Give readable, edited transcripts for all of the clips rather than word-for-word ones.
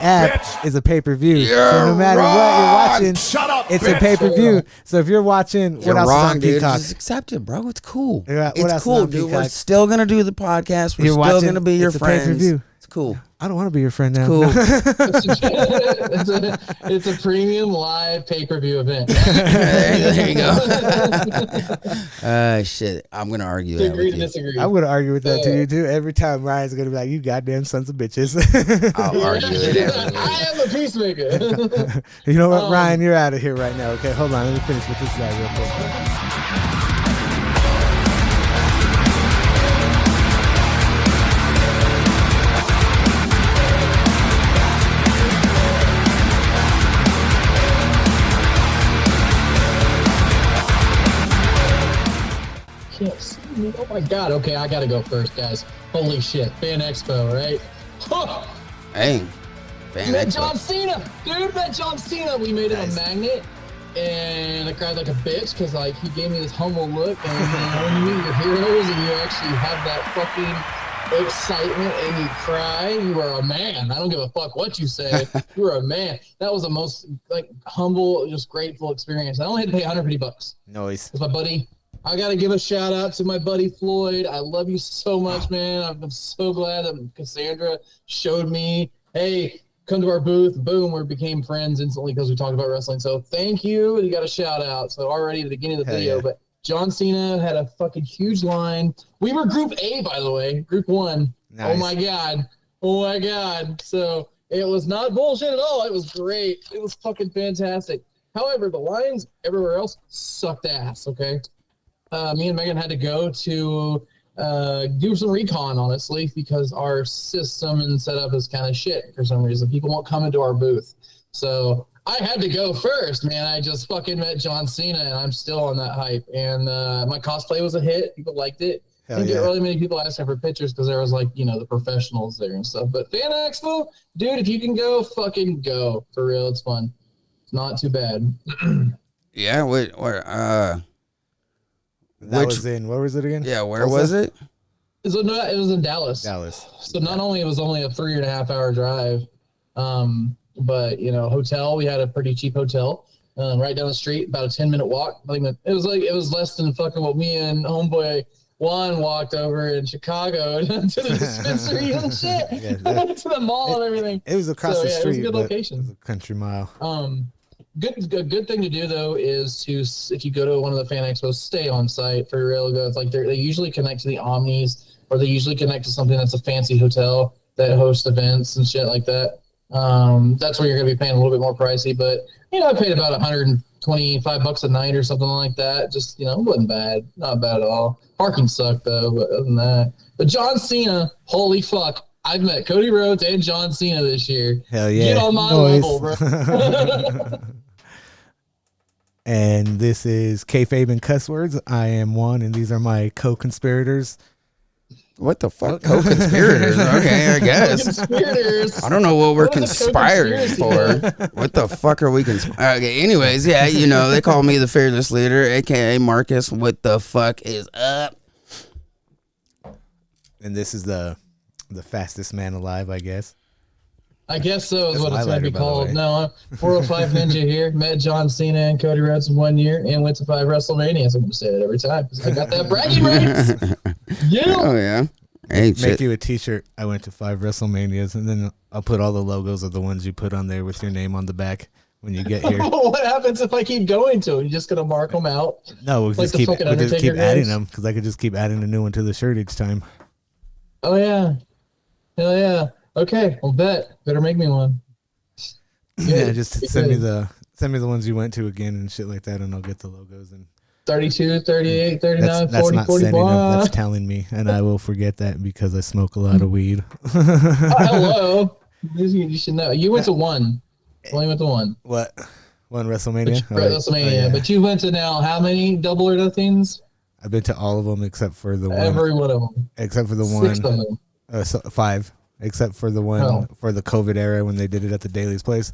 app is a pay-per-view. So no matter what you're watching, it's a pay-per-view. So if you're watching, what else is on Peacock? Just accept it, bro. It's cool. It's cool, dude. We're still going to do the podcast. We're still going to be your friends. It's cool. I don't want to be your friend now. Cool. It's a premium live pay-per-view event. There you go. Shit. I'm going to argue that with you. Disagree. I'm going to argue with that to you, too. Every time Ryan's going to be like, you goddamn sons of bitches. I'll argue with it. I am a peacemaker. You know what, Ryan? You're out of here right now. Okay, hold on. Let me finish with this guy real quick. Oh my god, okay, I gotta go first, guys. Holy shit, Fan Expo, right? Oh, Hey, Fan met Expo. John Cena! Dude, met John Cena! We made it a magnet, and I cried like a bitch, because like, he gave me this humble look, and when you meet your heroes, and you actually have that fucking excitement, and you cry, you are a man. I don't give a fuck what you say. You are a man. That was the most, like, humble, just grateful experience. I only had to pay $150. Noise. With my buddy. I got to give a shout out to my buddy Floyd. I love you so much, man. I'm so glad that Cassandra showed me, hey, come to our booth. Boom, we became friends instantly because we talked about wrestling. So thank you. You got a shout out. So already at the beginning of the video, but John Cena had a fucking huge line. We were Group A, by the way, Group 1. Nice. Oh my God. So it was not bullshit at all. It was great. It was fucking fantastic. However, the lines everywhere else sucked ass, okay? Me and Megan had to go to do some recon, honestly, because our system and setup is kind of shit for some reason. People won't come into our booth. So I had to go first, man. I just fucking met John Cena, and I'm still on that hype. And my cosplay was a hit. People liked it. I didn't get really many people asking for pictures because there was, like, you know, the professionals there and stuff. But Fan Expo, dude, if you can go, fucking go. For real, it's fun. It's not too bad. That was in, where was it again? Yeah, where was it? It was in Dallas. So not only it was only a 3.5 hour drive, but, you know, hotel, we had a pretty cheap hotel right down the street, about a 10-minute walk. I think it was less than fucking what me and homeboy Juan walked over in Chicago to the dispensary and shit, to the mall and everything. It was across the street. It was a good location. It was a country mile. A good thing to do though is to, if you go to one of the Fan Expos, stay on site for real. It's like they usually connect to the Omnis, or they usually connect to something that's a fancy hotel that hosts events and shit like that. That's where you're gonna be paying a little bit more pricey, but you know, I paid about $125 a night or something like that. Just, you know, it wasn't bad, not bad at all. Parking sucked though, but other than that. But John Cena, holy fuck. I've met Cody Rhodes and John Cena this year. Hell yeah. Get on my level, bro. And this is Kayfabe and Cuss Words. I am Juan, and these are my co-conspirators. What the fuck? Co-conspirators? Okay, I guess. Co-conspirators. I don't know what we're conspiring for. What the fuck are we conspiring? Okay, anyways, yeah, you know, they call me the fearless leader, a.k.a. Marcus. What the fuck is up? And this is the fastest man alive, I guess. I guess so is what it's going to be called. No, 405 Ninja here. Met John Cena and Cody Rhodes in 1 year and went to 5 WrestleManias. I'm going to say it every time because I got that bragging rights. Yeah. Oh, yeah. Hey, Make you a t-shirt. I went to 5 WrestleManias, and then I'll put all the logos of the ones you put on there with your name on the back when you get here. What happens if I keep going to them? You're just going to mark them out? No, we'll just keep adding them because I could just keep adding a new one to the shirt each time. Oh, yeah. Hell yeah. Okay, well, better make me one. Good. Yeah, just send me the ones you went to again and shit like that, and I'll get the logos. And 32, 38, 39, that's 40, not 41. Sending them, that's telling me, and I will forget that because I smoke a lot of weed. Hello, you should know. You went to one. Only went to one. What? One WrestleMania? WrestleMania, yeah. But you went to now how many Double or Nothings? I've been to all of them except for the one. Every one of them. Except for the 6 one. of them. 5. Except for the one for the COVID era when they did it at the Daly's place.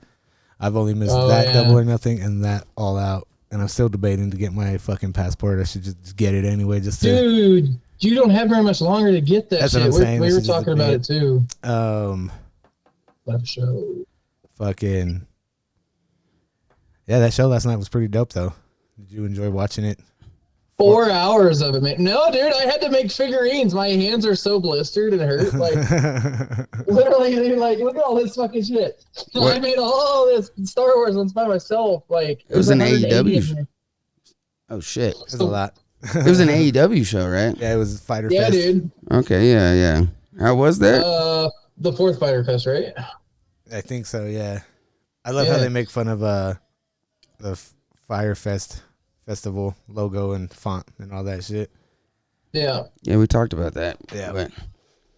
I've only missed that Double or Nothing and that All Out. And I'm still debating to get my fucking passport. I should just get it anyway. Dude, you don't have very much longer to get that. That's shit. What I'm saying. We were talking about it too. Live show. fucking yeah, that show last night was pretty dope though. Did you enjoy watching it? 4 hours of it, man. No, dude, I had to make figurines. My hands are so blistered and hurt. Like, literally, dude, like, look at all this fucking shit. I made all this Star Wars ones by myself. Like, it was an AEW. Oh shit, it was a lot. It was an AEW show, right? Yeah, it was Fyter Fest. Yeah, dude. Okay, yeah. How was that? The fourth Fyter Fest, right? I think so. Yeah, I love how they make fun of the Fyter Fest festival logo and font and all that shit. Yeah, we talked about that. Yeah. But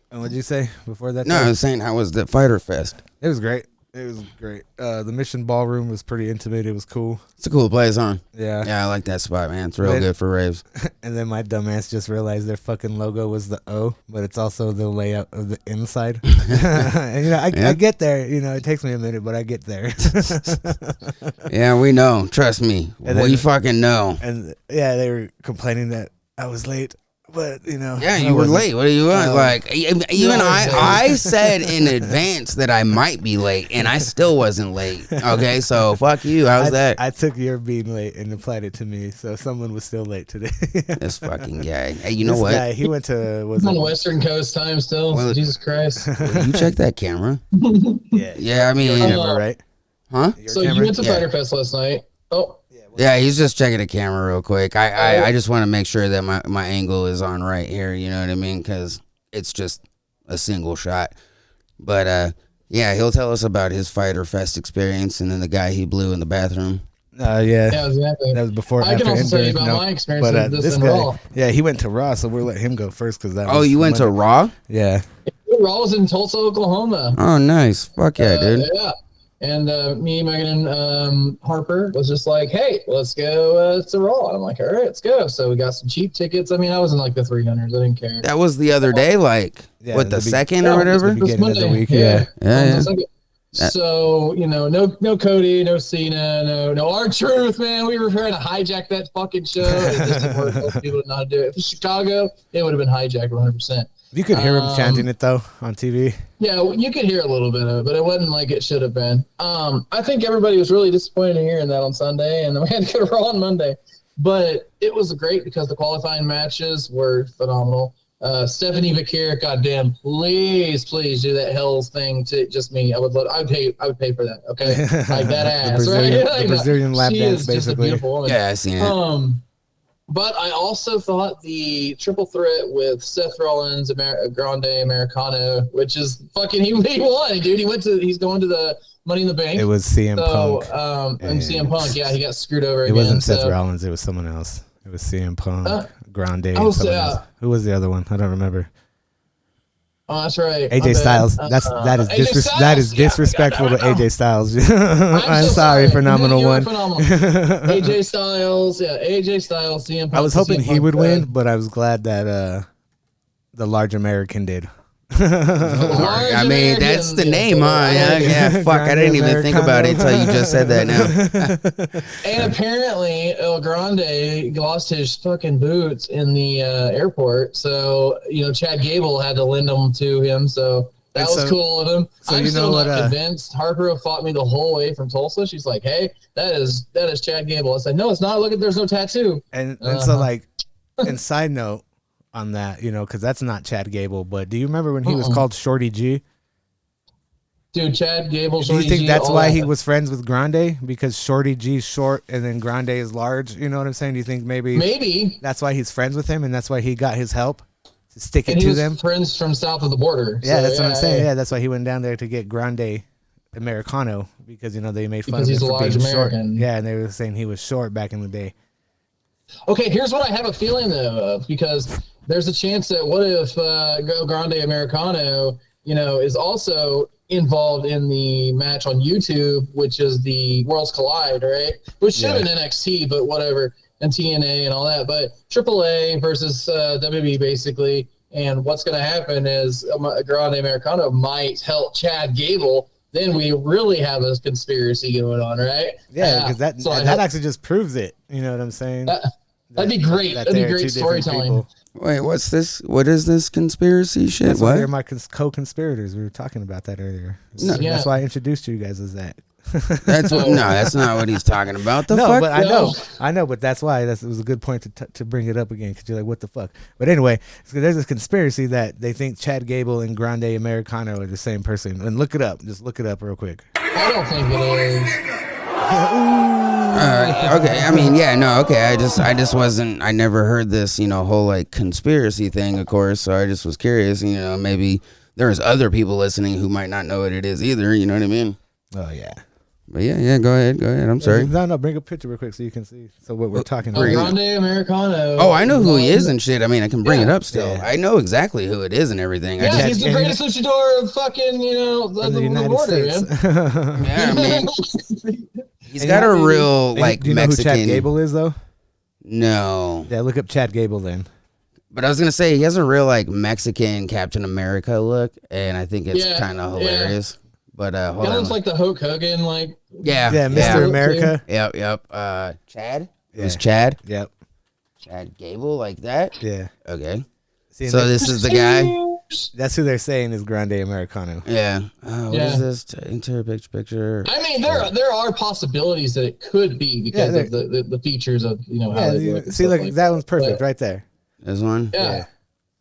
and what'd you say before that? No, I was saying how was the Fyter Fest? It was great. It was great. The Mission Ballroom was pretty intimate. It was cool. It's a cool place, huh? Yeah. Yeah, I like that spot, man. It's real good for raves. And then my dumbass just realized their fucking logo was the O, but it's also the layout of the inside. And, I get there. It takes me a minute, but I get there. Yeah, we know. Trust me. We fucking know. And yeah, they were complaining that I was late. But yeah, you were late. What do you want? Like, even I said in advance that I might be late, and I still wasn't late. Okay, so fuck you. How's that? I took your being late and applied it to me, so someone was still late today. This fucking guy. Hey, you know what? Guy, he went to on the Western Coast time still. Well, Jesus Christ! You check that camera. Yeah. I mean, camera, right? Huh? So you went to Fyter Fest last night. Oh. Yeah, he's just checking the camera real quick. I just want to make sure that my angle is on right here. You know what I mean? Because it's just a single shot. But yeah, he'll tell us about his Fyter Fest experience and then the guy he blew in the bathroom. Yeah, exactly. That was before. I can also tell you about my experience with this in Raw. Yeah, he went to Raw, so we'll let him go first because that. Oh, you went to Raw? Yeah. Raw was in Tulsa, Oklahoma. Oh, nice. Fuck yeah, dude. Yeah. And me, Megan, and Harper was just like, hey, let's go to Raw. And I'm like, all right, let's go. So we got some cheap tickets. I mean, I was in like the 300s. I didn't care. That was the other day, like, the second or whatever? The beginning of the week, yeah. So, no Cody, no Cena, no R-Truth, man. We were trying to hijack that fucking show. It just didn't work. Most people did not do it. If it was Chicago, it would have been hijacked 100%. You could hear him chanting it though on TV. Yeah, you could hear a little bit of it, but it wasn't like it should have been. I think everybody was really disappointed in hearing that on Sunday, and then we had to go to Raw on Monday. But it was great because the qualifying matches were phenomenal. Stephanie Vaquer, goddamn, please do that Hell's thing to just me. I would pay for that. Okay, like that ass, the Brazilian lap dance, basically. Just a beautiful woman. Yeah, I seen it. But I also thought the triple threat with Seth Rollins, Grand Americano, which is fucking he won, dude. He's going to the Money in the Bank. It was CM Punk. And CM Punk, yeah, he got screwed over again. It wasn't Seth Rollins. It was someone else. It was CM Punk, Grande, and someone else. Who was the other one? I don't remember. Oh, that's right. AJ Styles. That is disrespectful to AJ Styles. I'm sorry, Phenomenal One. AJ Styles, CM Punk. I was hoping he would win, but I was glad that the large American did. I mean, that's the name, huh? Yeah. Fuck, I didn't even think about it until you just said that now. And apparently, El Grande lost his fucking boots in the airport, so Chad Gable had to lend them to him. So that was cool of him. So I'm still not convinced. Harper fought me the whole way from Tulsa. She's like, "Hey, that is Chad Gable." I said, "No, it's not. Look at there's no tattoo." And so like, and side note on that, because that's not Chad Gable. But do you remember when he was called Shorty G? Dude, Chad Gable, Shorty G. Do you think that's why he was friends with Grande? Because Shorty G's short and then Grande is large? You know what I'm saying? Do you think maybe that's why he's friends with him and that's why he got his help to stick it to them? Friends from south of the border. Yeah, that's what I'm saying. Yeah, that's why he went down there to get Grande Americano because, they made fun of him for being American. Short. Yeah, and they were saying he was short back in the day. Okay, here's what I have a feeling of, because there's a chance that what if Grande Americano, is also involved in the match on YouTube, which is the Worlds Collide, right? Which should have been NXT, but whatever, and TNA and all that. But AAA versus WWE, basically. And what's going to happen is Grande Americano might help Chad Gable. Then we really have a conspiracy going on, right? Yeah, because that actually just proves it. You know what I'm saying? That'd be great. That'd be great storytelling. Wait, what's this? What is this conspiracy shit? That's what? They're my co-conspirators. We were talking about that earlier. No, yeah. That's why I introduced you guys as that. That's what. No, that's not what he's talking about. The fuck? But I know, but that's why it was a good point to bring it up again, because you're like, what the fuck? But anyway, there's this conspiracy that they think Chad Gable and Grande Americano are the same person. And look it up. Just look it up real quick. I don't think it is. Okay, I mean, yeah, no, okay. I just wasn't. I never heard this, whole like conspiracy thing, of course. So I just was curious. Maybe there's other people listening who might not know what it is either. You know what I mean? Oh yeah. But yeah, go ahead. I'm sorry. No, bring a picture real quick so you can see. So what we're talking about. Grande Americano. Oh, I know who he is and shit. I mean, I can bring it up still. Yeah. I know exactly who it is and everything. Yeah, he's the greatest luchador of fucking, the United States. Yeah, I mean, he's got a real like do you Mexican. Know who Chad Gable is though? No. Yeah, look up Chad Gable then. But I was gonna say he has a real like Mexican Captain America look, and I think it's kind of hilarious. Yeah. But hold on. Looks like the Hulk Hogan, like Mr. America. Yep. Chad. It was Chad. Yep. Chad Gable, like that. Yeah. Okay. So this is the guy. That's who they're saying is Grande Americano. Yeah. What is this? Enter picture. I mean, there are possibilities that it could be because of the features of how they look. See, look, that one's perfect right there. This one. Yeah.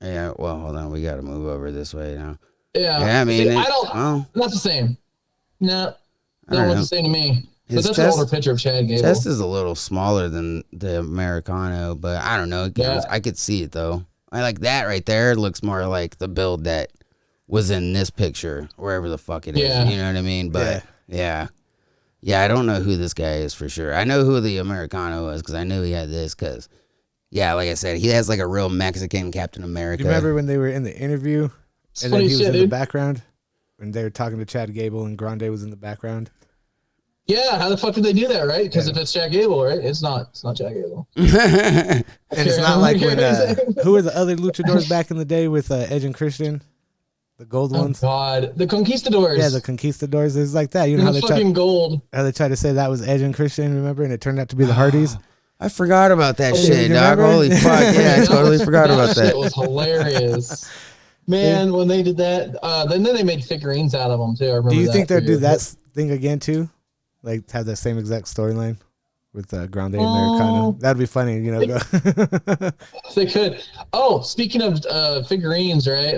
Yeah. Well, hold on. We got to move over this way now. Yeah. I mean, not the same. No, don't look the same to me. But that's an older picture of Chad Gable. Chest is a little smaller than the Americano, but I don't know. I could see it though. I like that right there. It looks more like the build that was in this picture, wherever the fuck it is. You know what I mean? But yeah, I don't know who this guy is for sure. I know who the Americano was because I knew he had this. Because like I said, he has like a real Mexican Captain America. Do you remember when they were in the interview and then he was in the background? When they were talking to Chad Gable and Grande was in the background. Yeah, how the fuck did they do that, right? Because if it's Chad Gable, right? It's not Chad Gable. And it's not like when who were the other luchadors back in the day with Edge and Christian? The gold ones? God. The Conquistadors. Yeah, the Conquistadors. It's like that. You know how they fucking gold. How they tried to say that was Edge and Christian, remember? And it turned out to be the Hardys. I forgot about that shit, dog. Holy fuck. Yeah, I totally forgot about that. It was hilarious. Man, when they did that, then they made figurines out of them too. I remember. Do you think they'll do that thing again too? Like have that same exact storyline with Grande Americano? That'd be funny, They could. Oh, speaking of figurines, right?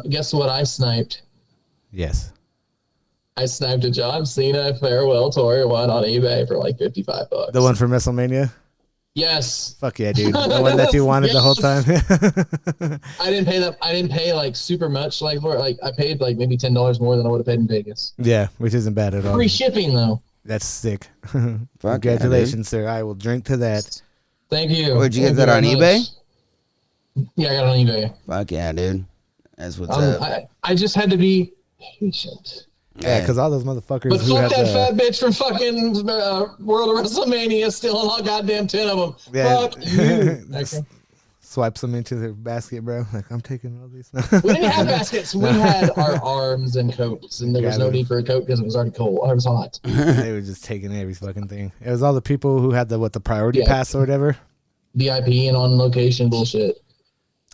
Guess what I sniped? Yes. I sniped a John Cena farewell tour one on eBay for like $55. The one from WrestleMania? Yes. Fuck yeah, dude. The one that you wanted the whole time. I didn't pay like super much for it. Like I paid like maybe $10 more than I would have paid in Vegas. Yeah, which isn't bad at all. Free shipping though. That's sick. Congratulations, sir. I will drink to that. Thank you. Would you get that on eBay? Yeah, I got it on eBay. Fuck yeah, dude. That's what's up. I just had to be patient. Yeah, because all those motherfuckers. But fuck that fat bitch from fucking World of WrestleMania stealing all goddamn 10 of them. Yeah. Fuck you. Okay. Swipes them into their basket, bro. Like, I'm taking all these. We didn't have baskets. We had our arms and coats, and there was no need for a coat because it was already cold. It was hot. They were just taking every fucking thing. It was all the people who had the priority pass or whatever. VIP and on location bullshit.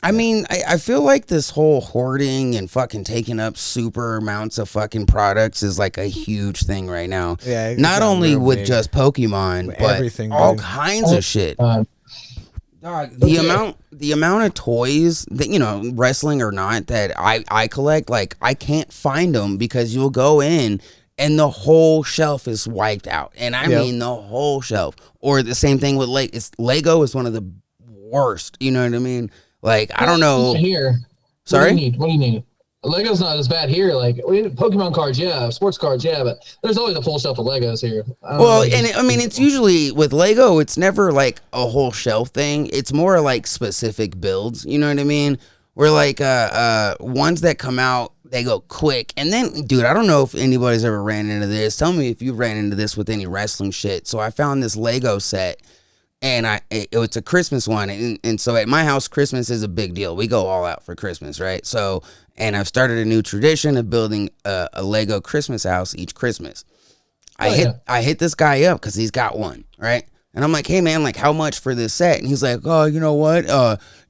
I mean, I feel like this whole hoarding and fucking taking up super amounts of fucking products is like a huge thing right now. Yeah. Not only with just Pokemon, but everything, all kinds of shit. Dog, the amount of toys that, wrestling or not, that I collect, like I can't find them because you'll go in and the whole shelf is wiped out. And I mean the whole shelf. Or the same thing with Lego is one of the worst. You know what I mean? Like, I don't know. Here. Sorry? What do you need? Lego's not as bad here. Like, Pokemon cards, yeah. Sports cards, yeah. But there's always a full shelf of Legos here. Well, it's usually with Lego, it's never like a whole shelf thing. It's more like specific builds. You know what I mean? Where like ones that come out, they go quick. And then, dude, I don't know if anybody's ever ran into this. Tell me if you ran into this with any wrestling shit. So I found this Lego set. And it's a Christmas one. And so at my house, Christmas is a big deal. We go all out for Christmas, right? So, and I've started a new tradition of building a Lego Christmas house each Christmas. I hit this guy up because he's got one, right? And I'm like, hey man, like how much for this set? And he's like, oh, you know what?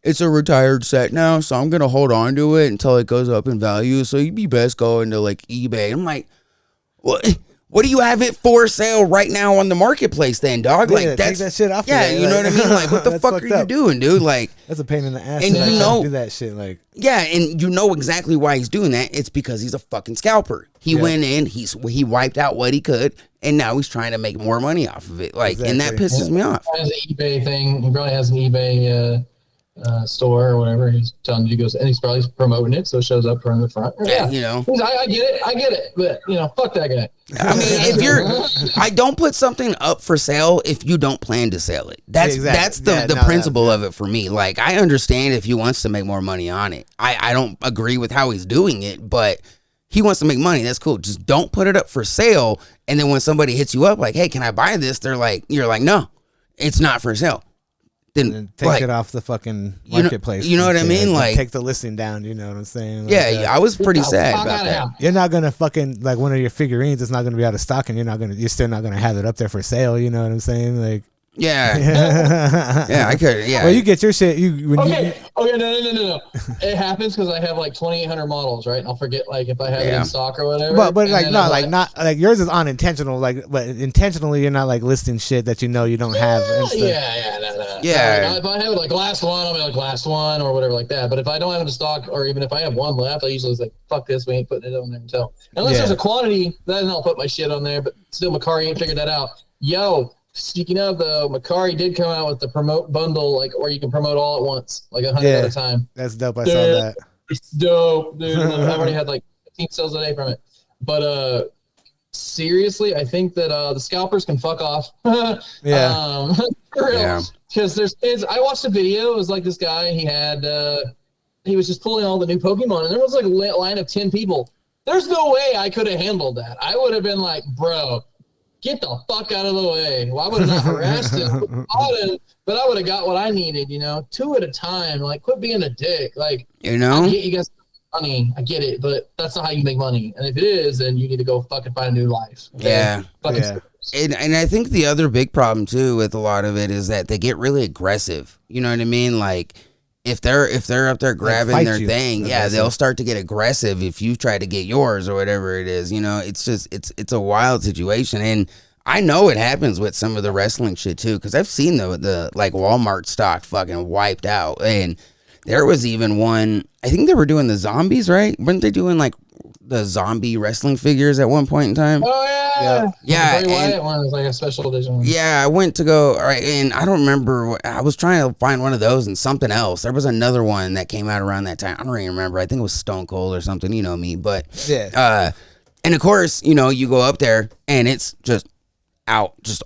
It's a retired set now, so I'm gonna hold on to it until it goes up in value. So you'd be best going to like eBay. I'm like, what do you have it for sale right now on the marketplace then, dog? Yeah, like take that shit off. Yeah, you know what I mean? Like what the fuck are you doing, dude? Like that's a pain in the ass. And you know, do that shit. Like yeah, and you know exactly why he's doing that. It's because he's a fucking scalper. He went in, he wiped out what he could, and now he's trying to make more money off of it. Like, and that pisses me off. He has an eBay thing. He probably has an eBay store or whatever. He's telling you to go, and he's probably promoting it, so it shows up from the front. Yeah, you know, I get it, but you know, fuck that guy. I mean, I don't put something up for sale if you don't plan to sell it. That's the principle of it for me. Like, I understand if he wants to make more money on it. I don't agree with how he's doing it, but he wants to make money. That's cool. Just don't put it up for sale. And then when somebody hits you up like, hey, can I buy this? You're like, no, it's not for sale. Then take it off the fucking marketplace. You know what I mean? Like take the listing down. You know what I'm saying? Like, yeah, I was pretty sad about that. You're not gonna fucking like one of your figurines. It's not gonna be out of stock, and you're still not gonna have it up there for sale. You know what I'm saying? Like yeah, I could. Yeah. Well, you get your shit. Okay, no. It happens because I have like 2,800 models, right? I'll forget like if I have it in stock or whatever. But like not like yours is unintentional. Like, but intentionally, you're not like listing shit that you know you don't have. And stuff. Yeah. If I have like last one, I'll be like last one or whatever like that. But if I don't have it in stock, or even if I have one left, I usually like fuck this. We ain't putting it on there until unless there's a quantity, then I'll put my shit on there. But still, Macari ain't figured that out. Yo. Speaking of, though, Macari did come out with the promote bundle, like where you can promote all at once, like 100 at a time. That's dope. I saw that. It's dope, dude. I've already had like 15 sales a day from it. But seriously, I think that the scalpers can fuck off. For real. Because there's kids. I watched a video. It was like this guy. He was just pulling all the new Pokemon, and there was like a line of 10 people. There's no way I could have handled that. I would have been like, bro. Get the fuck out of the way. Well, I would have not harassed him, but I would have got what I needed, 2 at a time. Like, quit being a dick. Like, I get you guys money. I get it, but that's not how you make money. And if it is, then you need to go fucking find a new life. Okay? Yeah. And I think the other big problem, too, with a lot of it is that they get really aggressive. You know what I mean? Like, if they're up there grabbing their thing, they'll start to get aggressive if you try to get yours or whatever it is. It's just it's a wild situation, and I know it happens with some of the wrestling shit too, because I've seen the like Walmart stock fucking wiped out, and there was even one. I think they were doing the zombies, right? Weren't they doing like the zombie wrestling figures at one point in time? Oh yeah. The Bray Wyatt one was like a special edition one. Yeah, I went to go, all right, and I don't remember. I was trying to find one of those and something else. There was another one that came out around that time. I don't even remember. I think it was Stone Cold or something. You know me, but and of course, you go up there and it's just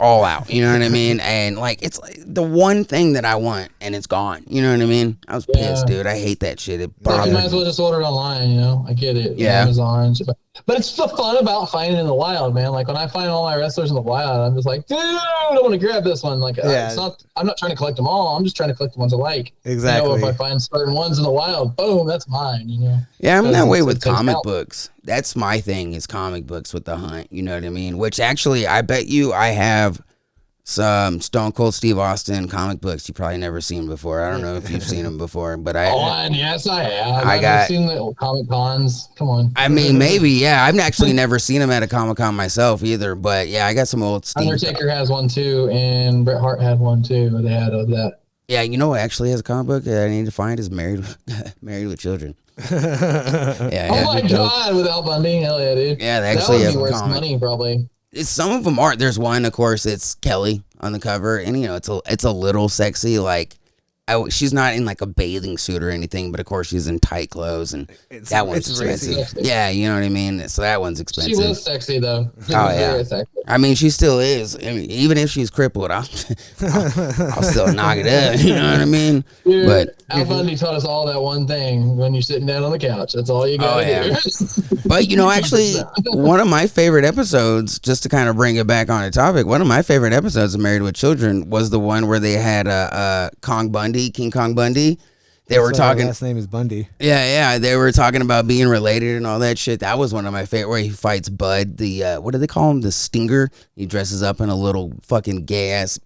all out. You know what I mean? And like it's like the one thing that I want, and it's gone. You know what I mean? I was pissed, dude. I hate that shit. It bothers me. You might as well just order it online. I get it. Yeah, Amazon. But it's the fun about finding in the wild, man. Like when I find all my wrestlers in the wild, I'm just like, dude, I want to grab this one. Like, it's not. I'm not trying to collect them all. I'm just trying to collect the ones I like. Exactly. If I find certain ones in the wild, boom, that's mine. Yeah, I'm that way with comic books. That's my thing. Is comic books with the hunt. You know what I mean? Which actually, I bet you, I have some Stone Cold Steve Austin comic books you probably never seen before. I don't know if you've seen them before, but yes, I have. I've seen the Comic Cons. Come on. I mean, maybe, yeah. I've actually never seen them at a Comic Con myself either, but yeah, I got some old Steve. Undertaker has one too, and Bret Hart had one too. They had that. Yeah, what actually has a comic book that I need to find is Married with Children. Yeah. Oh my God, with Al Bundy, hell yeah, dude. Yeah, they actually have worth money probably. Some of them aren't. There's one, of course, it's Kelly on the cover, and it's a little sexy. Like, she's not in like a bathing suit or anything, but of course she's in tight clothes, and that one's expensive. Yeah, you know what I mean. So that one's expensive. She was sexy though. I mean, she still is. I mean, even if she's crippled, I'll still knock it up. You know what I mean? Dude, but Al Bundy taught us all that one thing: when you're sitting down on the couch, that's all you got to do. But actually, one of my favorite episodes, just to kind of bring it back on a topic, one of my favorite episodes of Married with Children was the one where they had King Kong Bundy. They were talking. Last name is Bundy. Yeah. They were talking about being related and all that shit. That was one of my favorite. Where he fights Bud, the what do they call him? The Stinger. He dresses up in a little fucking gay ass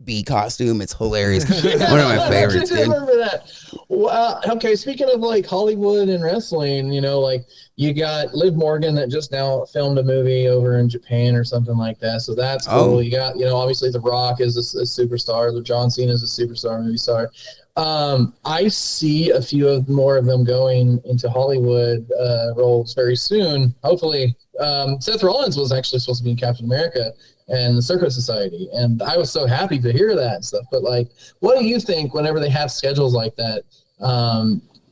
bee costume. It's hilarious. One of my favorites, dude. I remember that. Well, okay, speaking of like Hollywood and wrestling, like you got Liv Morgan that just now filmed a movie over in Japan or something like that. So that's cool. You got, obviously The Rock is a superstar. John Cena is a superstar, movie star. I see a few more of them going into Hollywood roles very soon. Hopefully, Seth Rollins was actually supposed to be in Captain America and the Circus Society, and I was so happy to hear that stuff. But like, what do you think whenever they have schedules like that?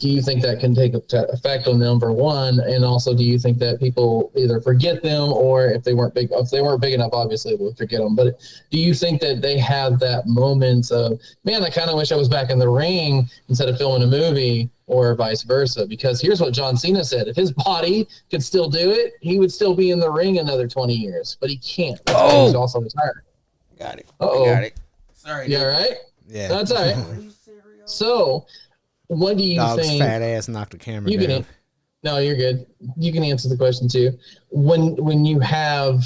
Do you think that can take effect on number one? And also, do you think that people either forget them, or if they weren't big enough, obviously we'll forget them. But do you think that they have that moment of, man, I kind of wish I was back in the ring instead of filming a movie, or vice versa? Because here's what John Cena said: if his body could still do it, he would still be in the ring another 20 years. But he can't. That's why he's also retired. Got it. Uh-oh. Got it. Sorry. Yeah, right? Yeah. That's all right. So, what do you think? Fat ass knocked the camera down. No, you're good. You can answer the question too. When you have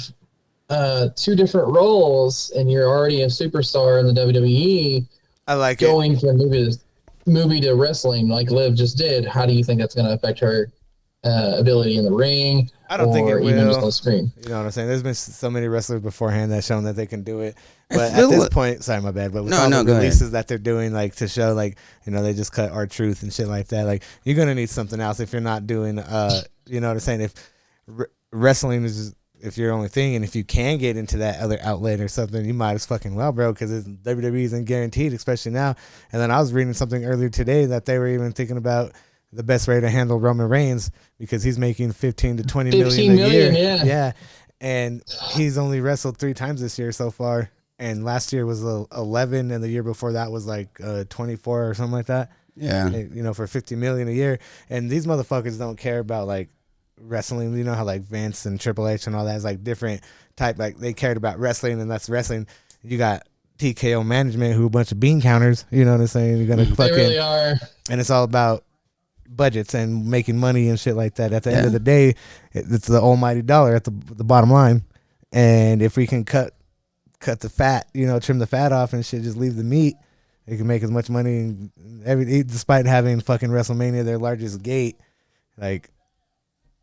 two different roles and you're already a superstar in the WWE, I like going from movie to wrestling like Liv just did, how do you think that's going to affect her ability in the ring? I don't think it will. Even just on the screen. You know what I'm saying? There's been so many wrestlers beforehand that shown that they can do it. But at this point, sorry, my bad. But with all the releases that they're doing, like to show, like, they just cut R-Truth and shit like that. Like, you're gonna need something else if you're not doing. You know what I'm saying? If wrestling is if your only thing, and if you can get into that other outlet or something, you might as fucking well, bro, because WWE isn't guaranteed, especially now. And then I was reading something earlier today that they were even thinking about the best way to handle Roman Reigns, because he's making 15 to 20 million a year. Yeah. And he's only wrestled 3 times this year so far. And last year was 11, and the year before that was like 24 or something like that. Yeah. For 50 million a year. And these motherfuckers don't care about like wrestling. You know how like Vince and Triple H and all that is like different type. Like they cared about wrestling, and that's wrestling. You got TKO management, who a bunch of bean counters. You know what I'm saying? You're gonna fucking. They really are. And it's all about budgets and making money and shit like that. At the end of the day, it's the almighty dollar at the bottom line. And if we can cut the fat, trim the fat off and shit, just leave the meat, they can make as much money despite having fucking WrestleMania their largest gate. Like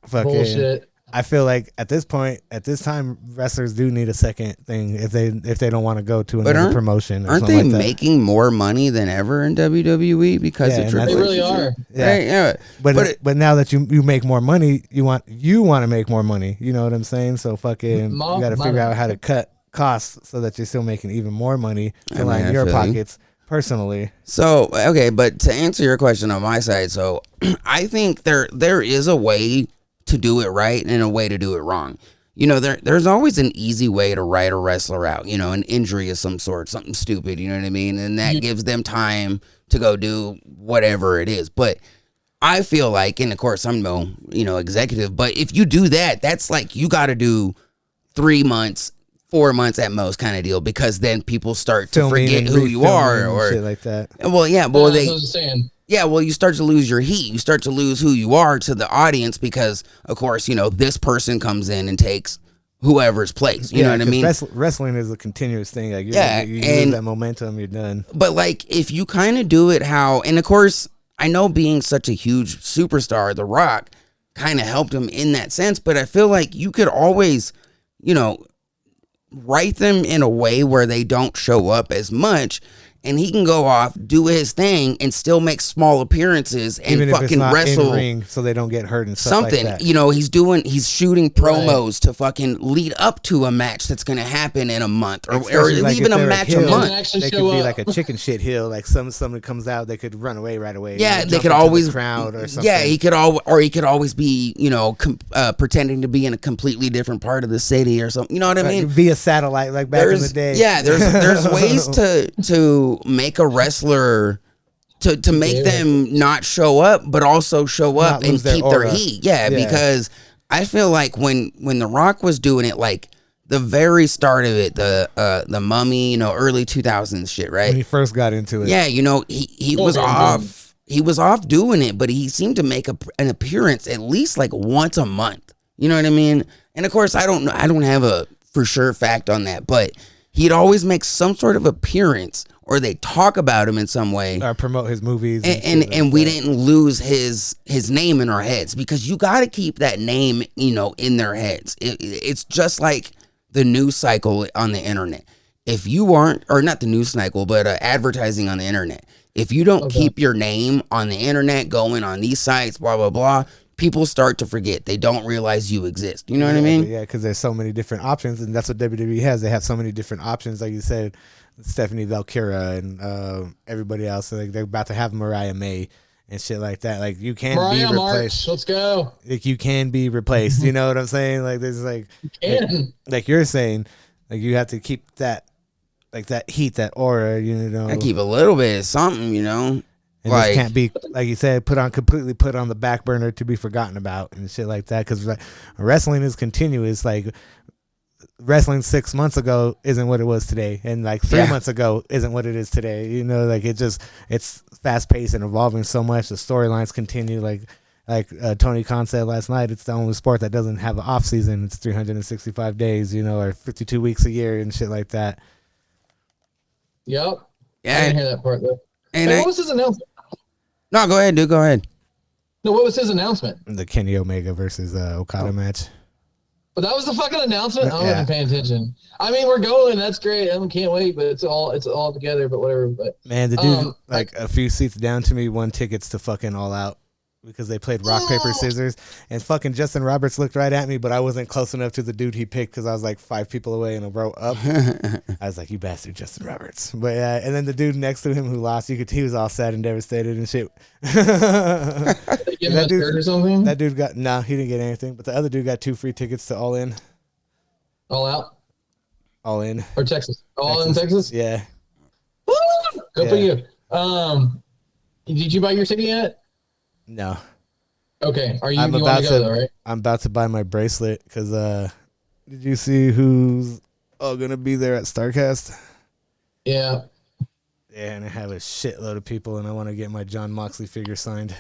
fucking bullshit. I feel like at this time, wrestlers do need a second thing if they don't want to go to another promotion. Aren't they like making more money than ever in WWE because of Triple H? They really are. Yeah. Right? But now that you make more money, you want to make more money. You know what I'm saying? So fucking, you got to figure out how to cut costs so that you're still making even more money to line your pockets personally. So okay, but to answer your question on my side, so I think there is a way to do it right and a way to do it wrong. There's always an easy way to write a wrestler out, an injury of some sort, something stupid, you know what I mean? And that gives them time to go do whatever it is. But I feel like, and of course I'm no, executive, but if you do that, that's like you got to do 3 months, 4 months at most kind of deal, because then people start to forget who you are or shit like that. Well, yeah, well, you start to lose your heat. You start to lose who you are to the audience because, of course, this person comes in and takes whoever's place. You know what I mean? Wrestling is a continuous thing. Like, you lose that momentum, you're done. But, like, if you kind of do it how... And, of course, I know being such a huge superstar, The Rock kind of helped him in that sense. But I feel like you could always, write them in a way where they don't show up as much, and he can go off, do his thing, and still make small appearances and even fucking if it's not wrestle in ring, so they don't get hurt and stuff something. Like that. He's shooting promos to fucking lead up to a match that's gonna happen in a month, or like even a match a month. They could be like a chicken shit heel, like somebody comes out, they could run away right away. Yeah, they could always crowd or something. Yeah, he could always be pretending to be in a completely different part of the city or something. You know what I mean? Via satellite, like back in the day. Yeah, there's ways to make a wrestler to make them not show up, but also show up and keep their heat. Yeah, because I feel like when The Rock was doing it, like the very start of it, the Mummy, early 2000s shit, right? When he first got into it. Yeah, he was off. He was off doing it, but he seemed to make an appearance at least like once a month. You know what I mean? And of course, I don't have a for sure fact on that, but he'd always make some sort of appearance, or they talk about him in some way, or promote his movies, and we didn't lose his name in our heads, because you got to keep that name, you know, in their heads. It's just like the news cycle on the internet. If you aren't, or not the news cycle, but advertising on the internet, if you don't keep your name on the internet going on these sites, blah, blah, blah, people start to forget. They don't realize you exist. You know what I mean? Yeah, because there's so many different options, and that's what WWE has. They have so many different options. Like you said, Stephanie Valkyra and everybody else. Like they're about to have Mariah May and shit like that. Like you can be replaced. March, let's go. Like you can be replaced. You know what I'm saying? Like there's like you're saying, like you have to keep that, like that heat, that aura. You know, I keep a little bit of something. You know. It just can't be, like you said, completely put on the back burner to be forgotten about and shit like that. Because like, wrestling is continuous. Like wrestling 6 months ago isn't what it was today, and like 3 months ago isn't what it is today. You know, like it's fast paced and evolving so much. The storylines continue. Like Tony Khan said last night, it's the only sport that doesn't have an off season. It's 365 days, you know, or 52 weeks a year and shit like that. Yep. Yeah. I didn't hear that part though. And what was his announcement? No, go ahead, dude. Go ahead. No, what was his announcement? The Kenny Omega versus Okada match. But that was the fucking announcement. I wasn't paying attention. I mean, we're going. That's great. I can't wait. But it's all together. But whatever. But man, the dude like a few seats down to me won tickets to fucking All Out because they played rock paper scissors, and fucking Justin Roberts looked right at me, but I wasn't close enough to the dude he picked because I was like 5 people away in a row up. I was like, you bastard, Justin Roberts. But yeah, and then the dude next to him who lost, he was all sad and devastated and shit. Give him a shirt or something? That dude got he didn't get anything, but the other dude got 2 free tickets to All In. All Out? All In. Or Texas? All In Texas? Yeah. Good for you. Did you buy your ticket yet? No. Okay. Are you want to go though, right? I'm about to buy my bracelet because did you see who's all gonna be there at StarCast? Yeah. Yeah, and I have a shitload of people, and I want to get my John Moxley figure signed.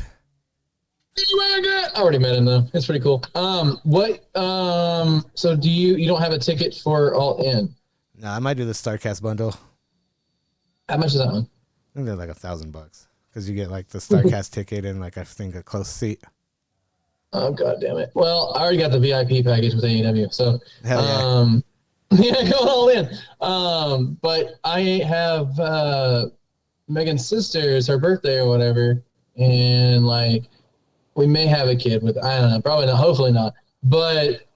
I already met him though. It's pretty cool. So do you don't have a ticket for All In? No, I might do the StarCast bundle. How much is that one? I think they're like $1,000 because you get like the StarCast ticket and like I think a close seat. Oh god damn it! Well, I already got the VIP package with AEW, so yeah, going All In. But I have Megan's sister's her birthday or whatever, and like we may have a kid with, I don't know, probably not, hopefully not, but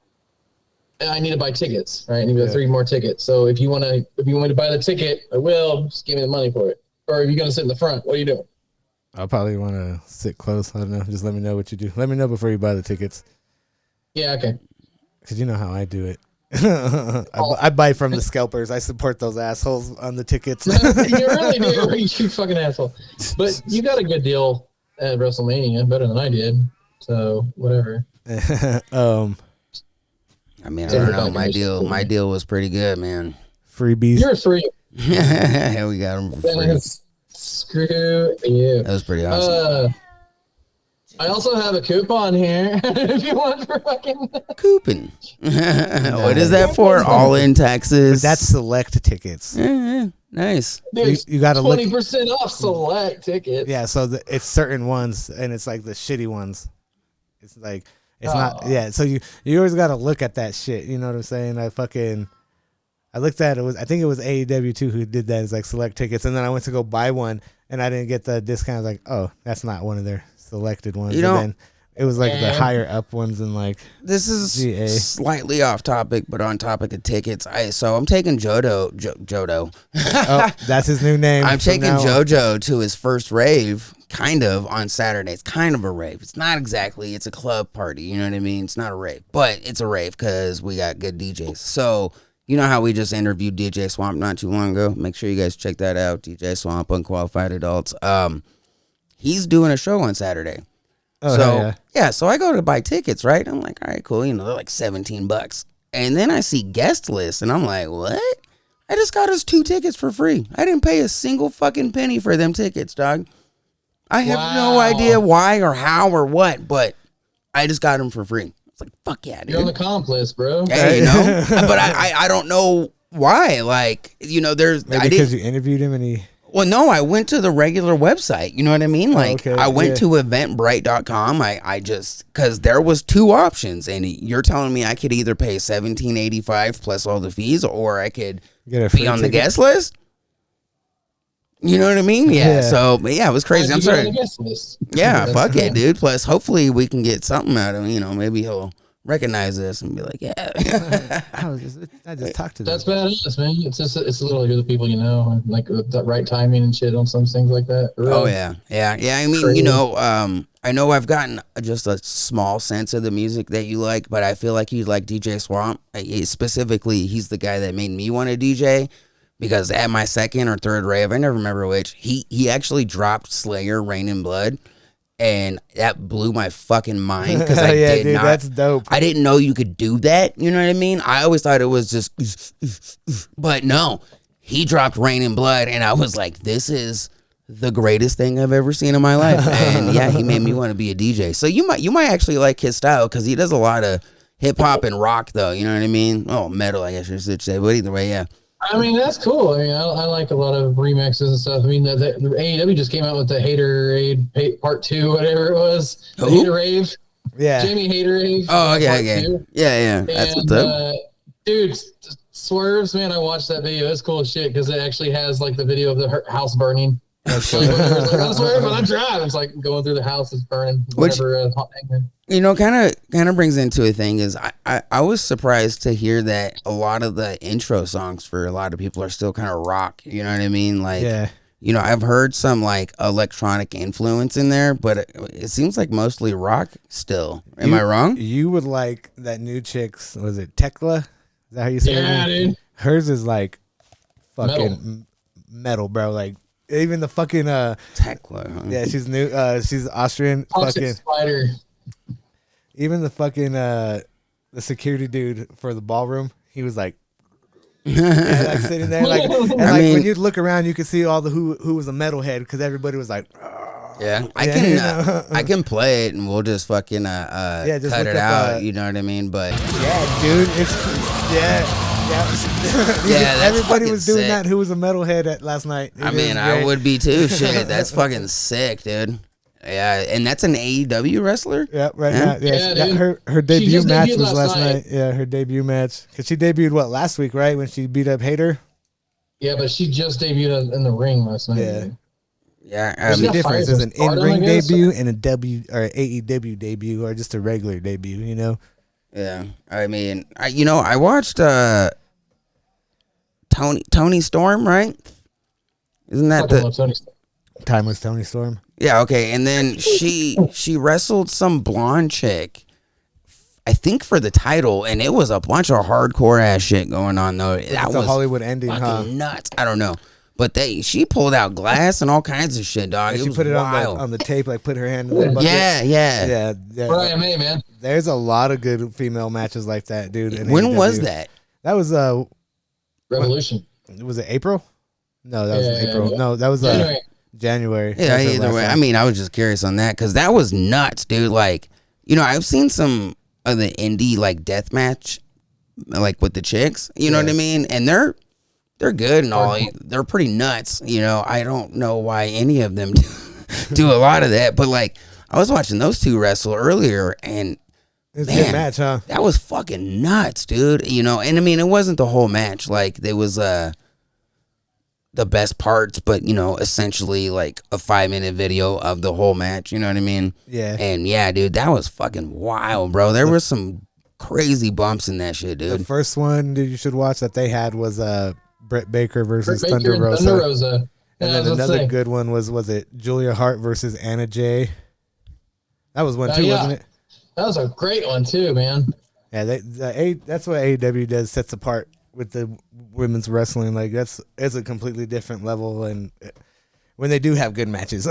I need to buy tickets, right? I need to buy 3 more tickets. So if you want me to buy the ticket, I will. Just give me the money for it. Or if you're gonna sit in the front, what are you doing? I'll probably want to sit close. I don't know. Just let me know what you do. Let me know before you buy the tickets. Yeah, okay. Because you know how I do it. I buy from the scalpers. I support those assholes on the tickets. You really do. You fucking asshole. But you got a good deal at WrestleMania, better than I did. So whatever. I mean, I don't know. My deal was pretty good, man. Freebies. You're free. Yeah, we got them for free. Screw you. That was pretty awesome. I also have a coupon here if you want for fucking coupon. What is that for? All In Texas. That's select tickets. Yeah, nice. Dude, you got to 20% off select tickets. Yeah, so it's certain ones, and it's like the shitty ones. It's like it's not. Yeah, so you always got to look at that shit. You know what I'm saying? I looked at it. I think it was AEW too who did that. It's like select tickets, and then I went to go buy one, and I didn't get the discount. I was like, oh, that's not one of their selected ones. And then it was like the higher up ones, and like this is slightly off topic, but on topic of tickets. I'm taking Jodo. Oh, that's his new name. I'm taking JoJo to his first rave, kind of on Saturday. It's kind of a rave. It's not exactly. It's a club party. You know what I mean? It's not a rave, but it's a rave because we got good DJs. So. You know how we just interviewed DJ Swamp not too long ago? Make sure you guys check that out. DJ Swamp, Unqualified Adults. He's doing a show on Saturday. Oh, so so I go to buy tickets, right? I'm like, all right, cool. You know, they're like $17. And then I see guest list, and I'm like, what? I just got us 2 tickets for free. I didn't pay a single fucking penny for them tickets, dog. I have no idea why or how or what, but I just got them for free. It's like, fuck yeah, dude. You're on the comp list, bro. Hey, you know? But I don't know why? Like, you know, Maybe because you interviewed him and he. Well, no, I went to the regular website. You know what I mean? Like, I went to eventbrite.com. I just, because there was 2 options, and you're telling me I could either pay $17.85 plus all the fees, or I could be on the guest list. You know what I mean? Yeah. So, yeah, it was crazy. I'm sorry. Yeah, fuck it, dude. Plus, hopefully we can get something out of him. You know, maybe he'll recognize us and be like, yeah. I just talked to them. That's badass, man. It's just it's literally the people you know, and like the right timing and shit on some things like that. Really. Oh yeah. I mean, crazy. You know, I know I've gotten just a small sense of the music that you like, but I feel like you like DJ Swamp. Specifically, he's the guy that made me want to DJ. Because at my second or third rave, I never remember which, he actually dropped Slayer, Rain in Blood. And that blew my fucking mind because I did not. That's dope. I didn't know you could do that. You know what I mean? I always thought it was just, but no, he dropped Rain in Blood, and I was like, this is the greatest thing I've ever seen in my life. And yeah, he made me want to be a DJ. So you might actually like his style because he does a lot of hip hop and rock, though. You know what I mean? Oh, metal, I guess you should say. But either way, yeah. I mean, that's cool. I mean, I like a lot of remixes and stuff. I mean, the AEW just came out with the Haterade Part 2, whatever it was. The Haterade. Yeah. Jamie Haterade. Oh, okay. Yeah. That's what's up. Dude, Swerves, man, I watched that video. It's cool as shit because it actually has like the video of the house burning. That's cool. I swear, when I drive, it's like going through the house is burning. Whatever. You know, kind of brings into a thing is I was surprised to hear that a lot of the intro songs for a lot of people are still kind of rock. You know what I mean? Like, you know, I've heard some like electronic influence in there, but it seems like mostly rock still. Am I wrong? You would like that new chick's, was it Tekla? Is that how you say it? Yeah, dude. Hers is like fucking metal, bro. Like, even the fucking Tekla, huh? Yeah, she's new. She's Austrian. Toxic fucking Spider. Even the fucking the security dude for the ballroom, he was like, like sitting there, like, and like when you look around, you could see all the who was a metalhead because everybody was like, yeah, I can play it and we'll just fucking just cut it out. You know what I mean? But yeah, dude, everybody was doing that. Who was a metalhead last night? I mean, I would be too. Shit, that's fucking sick, dude. Yeah, and that's an AEW wrestler. Yeah, now. Yeah, her debut match was last night. Yeah, her debut match because she debuted last week, right? When she beat up Hater. Yeah, but she just debuted in the ring last night. Yeah. The difference is an in-ring debut and a AEW debut, or just a regular debut. You know. Yeah, I mean, I watched Tony Storm, right? Isn't that Timeless Tony Storm? Yeah, okay. And then she wrestled some blonde chick, I think for the title, and it was a bunch of hardcore ass shit going on though. That was a Hollywood ending, nuts. I don't know. But she pulled out glass and all kinds of shit, dog. She put it on the tape, like put her hand in the bucket. Yeah. Brian May, man. There's a lot of good female matches like that, dude. When was that? That was Revolution. Was it April? No, that was April. Yeah. No, that was January. Yeah, either way. I mean, I was just curious on that because that was nuts, dude. Like, you know, I've seen some of the indie like death match, like with the chicks. You know what I mean? And they're good and all. They're pretty nuts. You know, I don't know why any of them do a lot of that, but like I was watching those two wrestle earlier, and it's a good match, huh? That was fucking nuts, dude. You know, and I mean, it wasn't the whole match. Like there was the best parts, but you know, essentially like a 5-minute video of the whole match. You know what I mean? Yeah. And yeah, dude, that was fucking wild, bro. There were some crazy bumps in that shit, dude. The first one that you should watch that they had was Britt Baker versus Thunder Rosa. And then another good one was it Julia Hart versus Anna Jay? That was one too, wasn't it? That was a great one too, man. Yeah, that's what AEW does, sets apart with the women's wrestling. Like it's a completely different level, and when they do have good matches.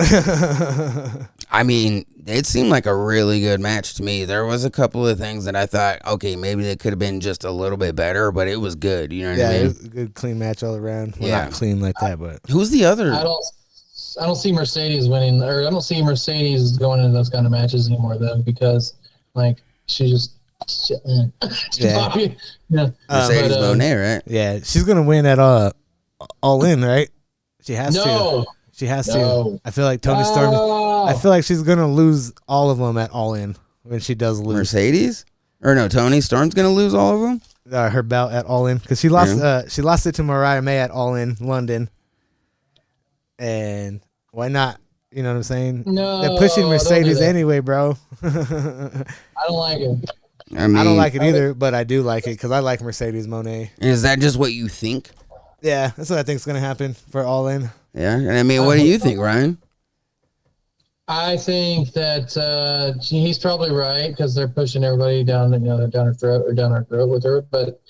I mean, it seemed like a really good match to me. There was a couple of things that I thought, okay, maybe they could have been just a little bit better, but it was good. You know what I mean? Yeah, it was a good, clean match all around. Well, not clean like that, but who's the other? I don't see Mercedes winning, or I don't see Mercedes going into those kind of matches anymore, though, because like she just Shit. Yeah. Yeah. Mercedes Monet, right? Yeah, she's gonna win at All In, right? She has to. No. She has No. to. I feel like Tony Storm. I feel like she's gonna lose all of them at All In when she does lose. Mercedes, or no? Tony Storm's gonna lose all of them. Her belt at All In because she lost. She lost it to Mariah May at All In London. And why not? You know what I'm saying? No, they're pushing Mercedes anyway, bro. I don't like it. I mean, I don't like it either, but I do like it because I like Mercedes Monet. Is that just what you think? Yeah, that's what I think is gonna happen for All In. Yeah, and I mean, what do you think, Ryan? I think that he's probably right because they're pushing everybody down her throat with her. But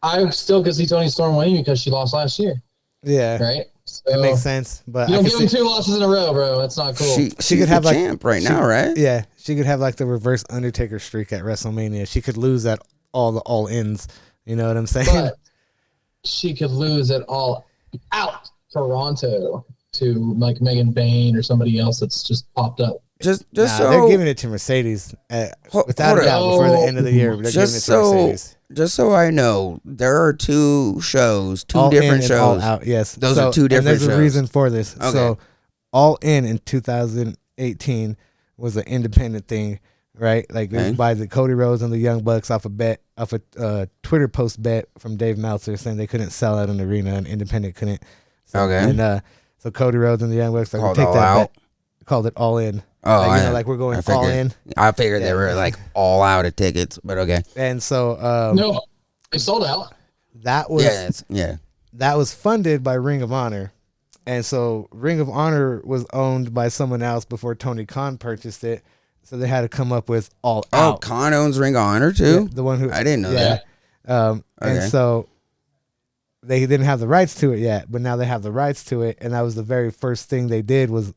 I still could see Tony Storm winning because she lost last year. Yeah, right. So it makes sense, but you don't give him 2 losses in a row, bro. That's not cool. She could have the champ now, right? Yeah, she could have like the reverse Undertaker streak at WrestleMania. She could lose at all ins. You know what I'm saying? But she could lose at All Out Toronto to like Megan Bain or somebody else that's just popped up. So they're giving it to Mercedes without a doubt before the end of the year. They're giving it to Mercedes. Just so I know, there are 2 shows, 2 all different in shows. All Out, yes. Those are 2 different shows. There's a reason for this. Okay. So, All In 2018 was an independent thing, right? Like it was by the Cody Rhodes and the Young Bucks off a Twitter post bet from Dave Meltzer saying they couldn't sell out an arena and independent couldn't. So, okay. And so Cody Rhodes and the Young Bucks like take that bet. Called it All In. Oh, like we're going all in. I figured they were like all out of tickets, but okay. And so no, they sold out. That was that was funded by Ring of Honor, and so Ring of Honor was owned by someone else before Tony Khan purchased it. So they had to come up with All Out. Oh, Khan owns Ring of Honor too. Yeah, the one who I didn't know that. And so they didn't have the rights to it yet, but now they have the rights to it, and that was the very first thing they did was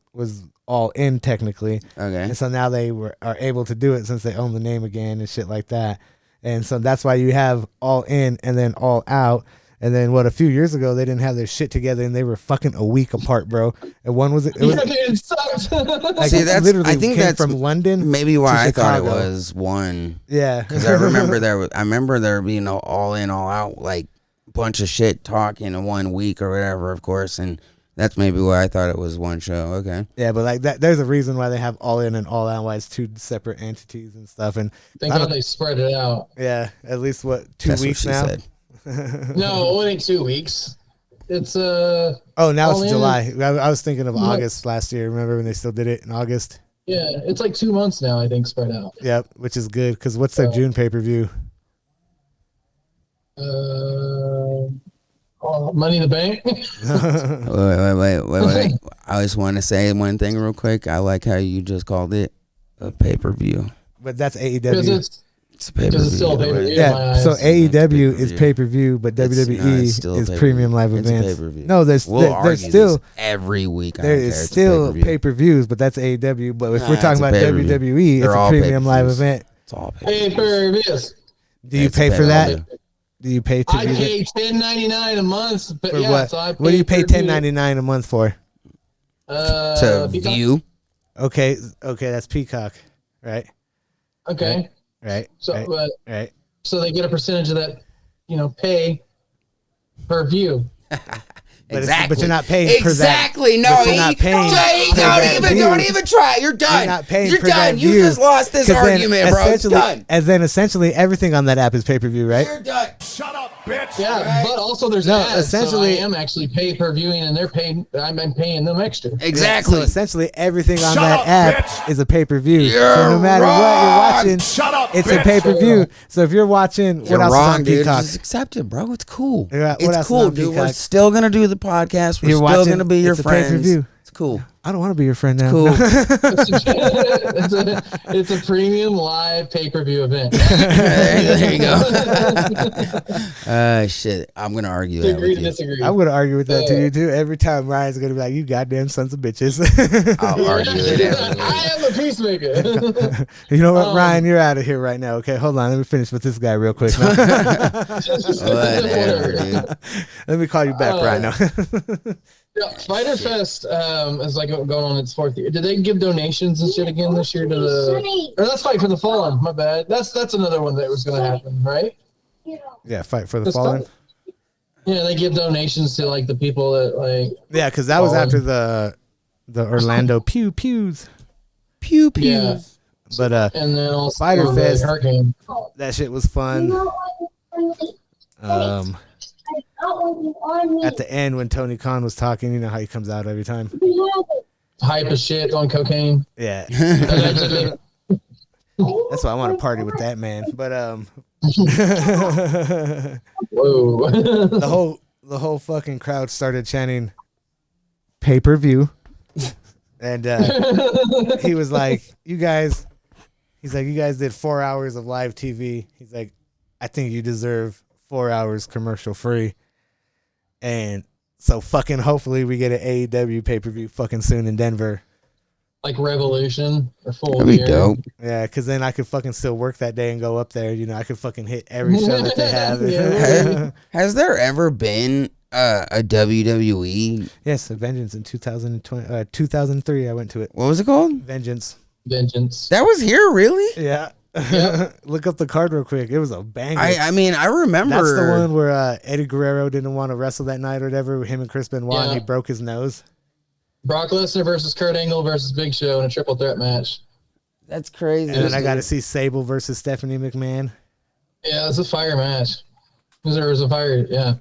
All In technically. Okay. And so now they are able to do it since they own the name again and shit like that. And so that's why you have All In and then All Out. And then a few years ago they didn't have their shit together and they were fucking a week apart, bro. And one was it sucked. like, see, that's literally I think came that's from London. Maybe why I thought it Chicago. was one. Yeah. Because I remember there being All In, All Out, like bunch of shit talking in 1 week or whatever, of course, and that's maybe why I thought it was one show. Okay. Yeah, but like that, there's a reason why they have All In and All Out, why it's 2 separate entities and stuff. And thank God they spread it out. Yeah, at least 2 that's weeks what she now. Said. No, it ain't 2 weeks. It's oh, now All it's In. July. I was thinking of August last year. Remember when they still did it in August? Yeah, it's like 2 months now. I think spread out. Yep, which is good because what's their June pay-per-view? Money in the Bank. Wait. I just want to say one thing real quick. I like how you just called it a pay-per-view. But that's AEW. Because it's still a pay-per-view. Yeah, so AEW is pay-per-view, but WWE is premium live it's events. Pay-per-view. No, there's still every week. There is still pay-per-views, but that's AEW. But if we're talking about WWE, it's a premium live event. It's all pay-per-views. Do you pay for that? Do you pay to I pay $10.99 a month. But for yeah, what? So I What do you pay $10.99 $10.99 a month for? To view. Okay, that's Peacock, right? Okay. Right. So right. So they get a percentage of that, pay per view. Exactly. But you're not paying per that. Exactly. No, you're not paying don't even try. You're done. You're not paying You're per done. that You view. just lost this argument, bro. It's done. And then essentially everything on that app is pay-per-view, right? You're done. Shut up, bitch. Yeah, Right. but also there's No, ads, essentially- so I am actually pay per viewing, and I'm paying them extra. Exactly. So essentially everything on Shut that up, app bitch. is a pay-per-view. You're So no matter what you're watching, Shut up, it's bitch. a pay-per-view. So if you're watching, You're what else wrong, is on dude. Peacock? Just accept it, bro. It's cool. Yeah, what It's else is cool, on dude. We're Peacock? still gonna do the podcast. We're You're still watching, gonna be your it's a friends. pay-per-view. It's cool. I don't want to be your friend now. Cool. It's a premium live pay per view event. there you go. Shit. I'm gonna argue that Agree with to you. disagree. I'm gonna argue with that to you too. Every time Ryan's gonna be like, "You goddamn sons of bitches." I'll argue with that. I am a peacemaker. You know what, Ryan? You're out of here right now. Okay, hold on. Let me finish with this guy real quick. Whatever, dude. Let me call you back right now. Yeah, Fyter Fest is like going on its 4th year. Did they give donations and shit again this year to the? Or that's Fight for the Fallen. My bad. That's another one that was going to happen, right? Yeah, Fight for the Fallen. Yeah, they give donations to like the people that like. Yeah, because that was after the Orlando pew pews. Yeah. But and then also Fyter Fest, Hurricane. that shit was fun. At the end when Tony Khan was talking, you know how he comes out every time. Hype as shit on cocaine. Yeah. That's why I want to party with that man. But whoa. the whole fucking crowd started chanting pay-per-view. And he was like, you guys did 4 hours of live TV. He's like, I think you deserve 4 hours commercial free. And so fucking hopefully we get an AEW pay-per-view fucking soon in Denver. Like Revolution or full That'd be dope. Yeah, because then I could fucking still work that day and go up there. You know, I could fucking hit every show that they have. Has there ever been a WWE? Yes, Vengeance in 2003. I went to it. What was it called? Vengeance. That was here, really? Yeah. Look up the card real quick. It was a banger. I mean, I remember. That's the one where Eddie Guerrero didn't want to wrestle that night or whatever. Him and Chris Benoit, and he broke his nose. Brock Lesnar versus Kurt Angle versus Big Show in a triple threat match. That's crazy. And then I got to see Sable versus Stephanie McMahon. Yeah, it's a fire match. There was a fire, yeah.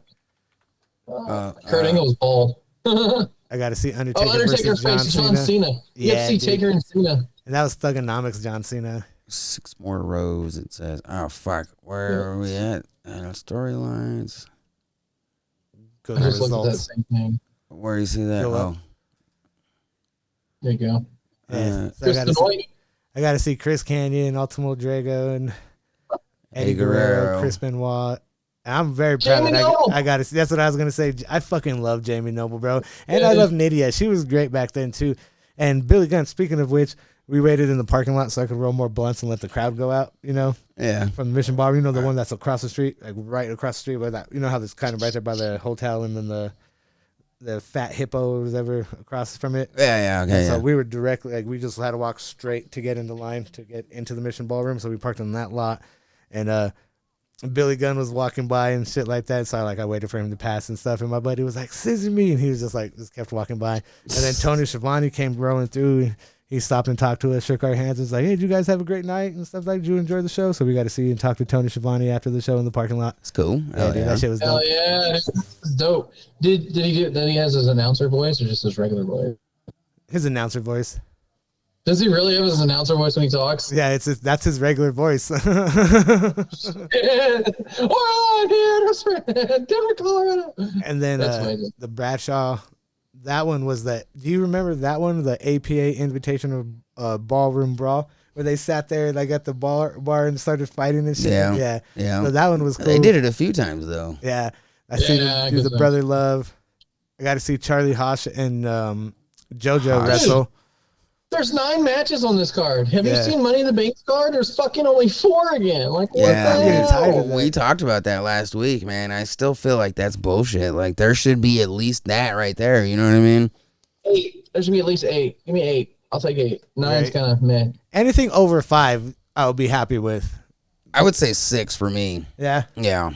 Kurt Angle's bald. I got to see Undertaker versus John Cena. You have to see Taker and Cena. And that was Thugonomics John Cena. 6 more rows, it says. Oh, fuck. Where are we at? Storylines. Go to results. Looked at that same thing. Where do you see that? Oh. There you go. I got to see Chris Kanyon, Ultimo Drago, and Eddie Guerrero, Chris Benoit. I'm very proud that I got to see. That's what I was going to say. I fucking love Jamie Noble, bro. And I love Nydia. She was great back then, too. And Billy Gunn, speaking of which, we waited in the parking lot so I could roll more blunts and let the crowd go out, you know? Yeah. From the Mission Bar. You know, the one that's across the street, like right across the street where that, you know how this kind of right there by the hotel and then the fat hippo or whatever across from it. Yeah, okay. So we were directly, like, we just had to walk straight to get into line to get into the Mission Ballroom. So we parked in that lot. And Billy Gunn was walking by and shit like that. So I waited for him to pass and stuff. And my buddy was like, "Scissor me." And he was just kept walking by. And then Tony Schiavone came rolling through. And he stopped and talked to us, shook our hands, and was like, "Hey, did you guys have a great night?" and stuff like that. Did you enjoy the show? So we got to see and talk to Tony Schiavone after the show in the parking lot. It's cool. Yeah, dude, that shit was dope. Hell yeah, it's dope. Did he has his announcer voice or just his regular voice? His announcer voice. Does he really have his announcer voice when he talks? Yeah, that's his regular voice. We're on here, Denver, Colorado. And then the Bradshaw, that one was that. Do you remember that one? The APA Invitational Ballroom Brawl, where they sat there like at the bar and started fighting and shit. Yeah. So that one was cool. They did it a few times though. Yeah, I see the Brother Love. I got to see Charlie Haas and JoJo wrestle. There's 9 matches on this card. Have you seen Money in the Bank's card? There's fucking only 4 again. Like, what the hell? We talked about that last week, man. I still feel like that's bullshit. Like, there should be at least that right there. You know what I mean? 8. There should be at least 8. Give me 8. I'll take 8. 9's kind of meh. Anything over 5, I'll be happy with. I would say 6 for me. Yeah? Yeah.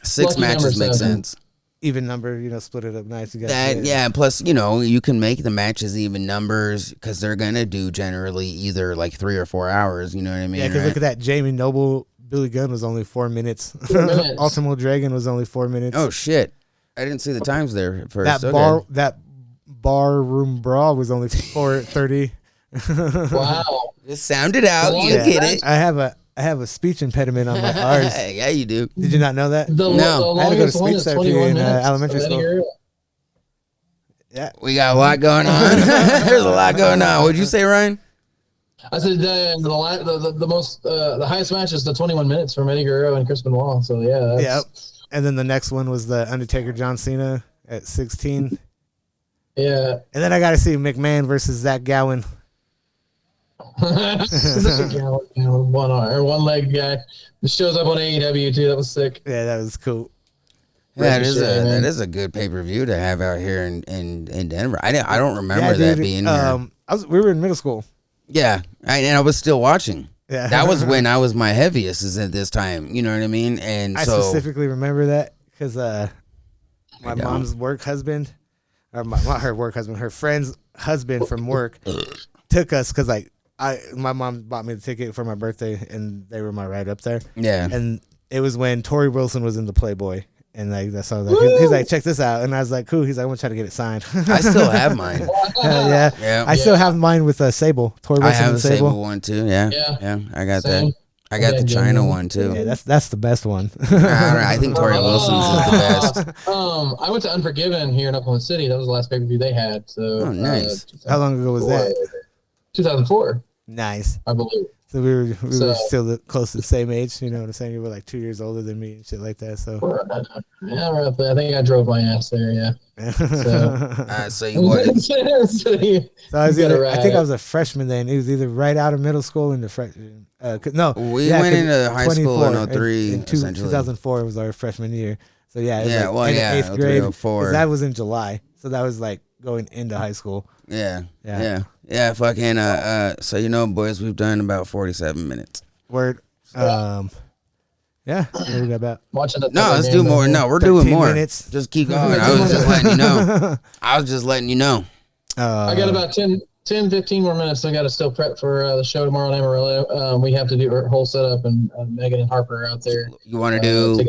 6 matches make sense. Even number, split it up nice. You got plus, you can make the matches even numbers because they're going to do generally either like 3 or 4 hours. You know what I mean? Yeah, because look at that. Jamie Noble, Billy Gunn was only 4 minutes. Ultimo Dragon was only 4 minutes. Oh, shit. I didn't see the times there at first. That barroom brawl was only 4:30. Wow. Just sound it out. You get it. I have a speech impediment on my R's. Yeah, you do. Did you not know that? No. I had to go to speech therapy in elementary school. Yeah. We got a lot going on. There's a lot going on. What'd you say, Ryan? I said the highest match is the 21 minutes from Eddie Guerrero and Chris Benoit. So, yeah. Yep. And then the next one was the Undertaker John Cena at 16. Yeah. And then I got to see McMahon versus Zach Gowen. One leg guy. This shows up on AEW too. That was sick. Yeah, that was cool. Yeah, that is a good pay-per-view to have out here in Denver. I don't remember that being here. We were in middle school. Yeah, and I was still watching. Yeah, that was when I was my heaviest. Is at this time, you know what I mean? And I specifically remember that because my mom's work husband, or not her work husband, her friend's husband from work took us because my mom bought me the ticket for my birthday, and they were my ride up there. Yeah, and it was when Tori Wilson was in the Playboy. And that's all. He's like, check this out, and I was like, cool. He's like, I'm gonna try to get it signed. I still have mine. Yeah. I still have mine with Sable. Tori Wilson. I have a Sable one too. Yeah. I got that. I got the China one too. Yeah, that's the best one. I think Tori Wilson's is the best. I went to Unforgiven here in Oklahoma City. That was the last pay-per-view they had. So nice. How long ago was that? 2004. Nice. I believe. So we were still close to the same age, you know what I'm saying? You were like 2 years older than me and shit like that. So yeah, roughly. I think I drove my ass there. Yeah. So you wanted. I think I was a freshman then. It was either right out of middle school into freshman. We went into high school in 03. In 2004 was our freshman year. So yeah, it was eighth grade. That was in July. So that was like going into high school. Yeah. Fucking. So boys, we've done about 47 minutes. Word. Yeah. What do we got about? Let's do more. No, we're doing more. Minutes. Just keep going. I was just letting you know. I got about 10, 15 more minutes. So I got to still prep for the show tomorrow in Amarillo. We have to do our whole setup, and Megan and Harper are out there. You want to do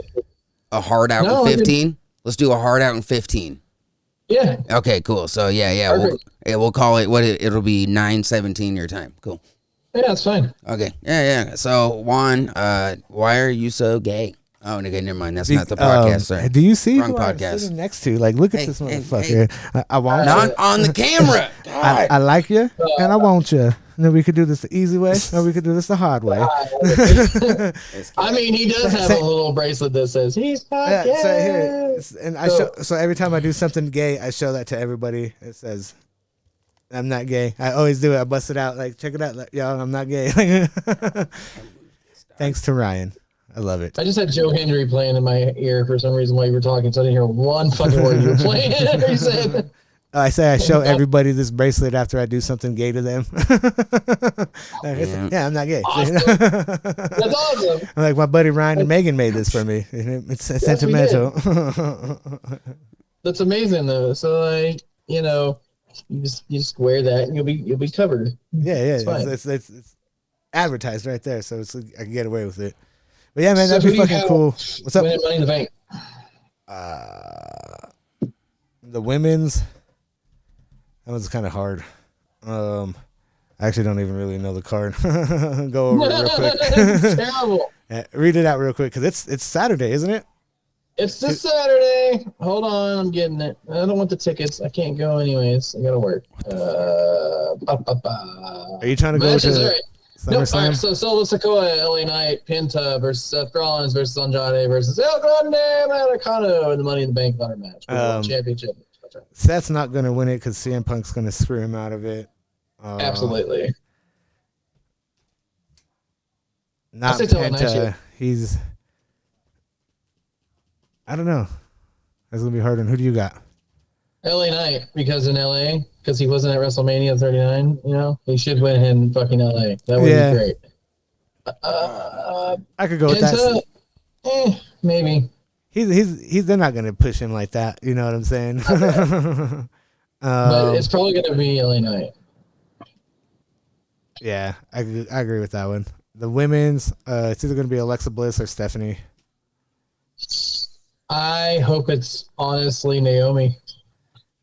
a hard out in 15? Let's do a hard out in 15. Yeah. Okay, cool. So yeah, we'll call it it'll be 9:17 your time. Cool. Yeah, that's fine. Okay. Yeah. So Juan, why are you so gay? Oh, okay, never mind. That's not the podcast, sir. Do you see wrong who podcast. I'm sitting next to? Like, look at this motherfucker. I want not on the camera. I like you, and I want you. And then we could do this the easy way, or we could do this the hard way. I mean, he does have a little bracelet that says he's not gay. So here, and so every time I do something gay, I show that to everybody. It says, "I'm not gay." I always do it. I bust it out. Like, check it out, like, y'all. I'm not gay. Thanks to Ryan. I love it. I just had Joe Hendry playing in my ear for some reason while you were talking, so I didn't hear one fucking word you were playing. You said. I say I show everybody this bracelet after I do something gay to them. Yeah, I'm not gay. Awesome. That's awesome. Like my buddy Ryan and Megan made this for me. It's sentimental. That's amazing though. So like, you just wear that and you'll be covered. Yeah. It's advertised right there, so I can get away with it. But yeah, man, that'd be fucking cool. What's up? Money in the Bank. The women's. That was kind of hard. I actually don't even really know the card. Go over it real quick. It's terrible. Read it out real quick because it's Saturday, isn't it? It's this Saturday. Hold on, I'm getting it. I don't want the tickets. I can't go anyways. I gotta work. Are you trying to go to right. Nope. All right, so Solo Sikoa, LA Knight, Penta versus Seth Rollins versus Andrade versus El Grande Americano in the Money in the Bank ladder match. Championship. Seth's not going to win it because CM Punk's going to screw him out of it. Absolutely. Not Penta. He's... I don't know. That's going to be hard. And who do you got? LA Knight, because in LA, because he wasn't at WrestleMania 39, he should win in fucking LA. That would be great. I could go with that. Maybe. They're not gonna push him like that. You know what I'm saying? But it's probably gonna be LA Knight. Yeah, I agree with that one. The women's, it's either gonna be Alexa Bliss or Stephanie. I hope it's honestly Naomi.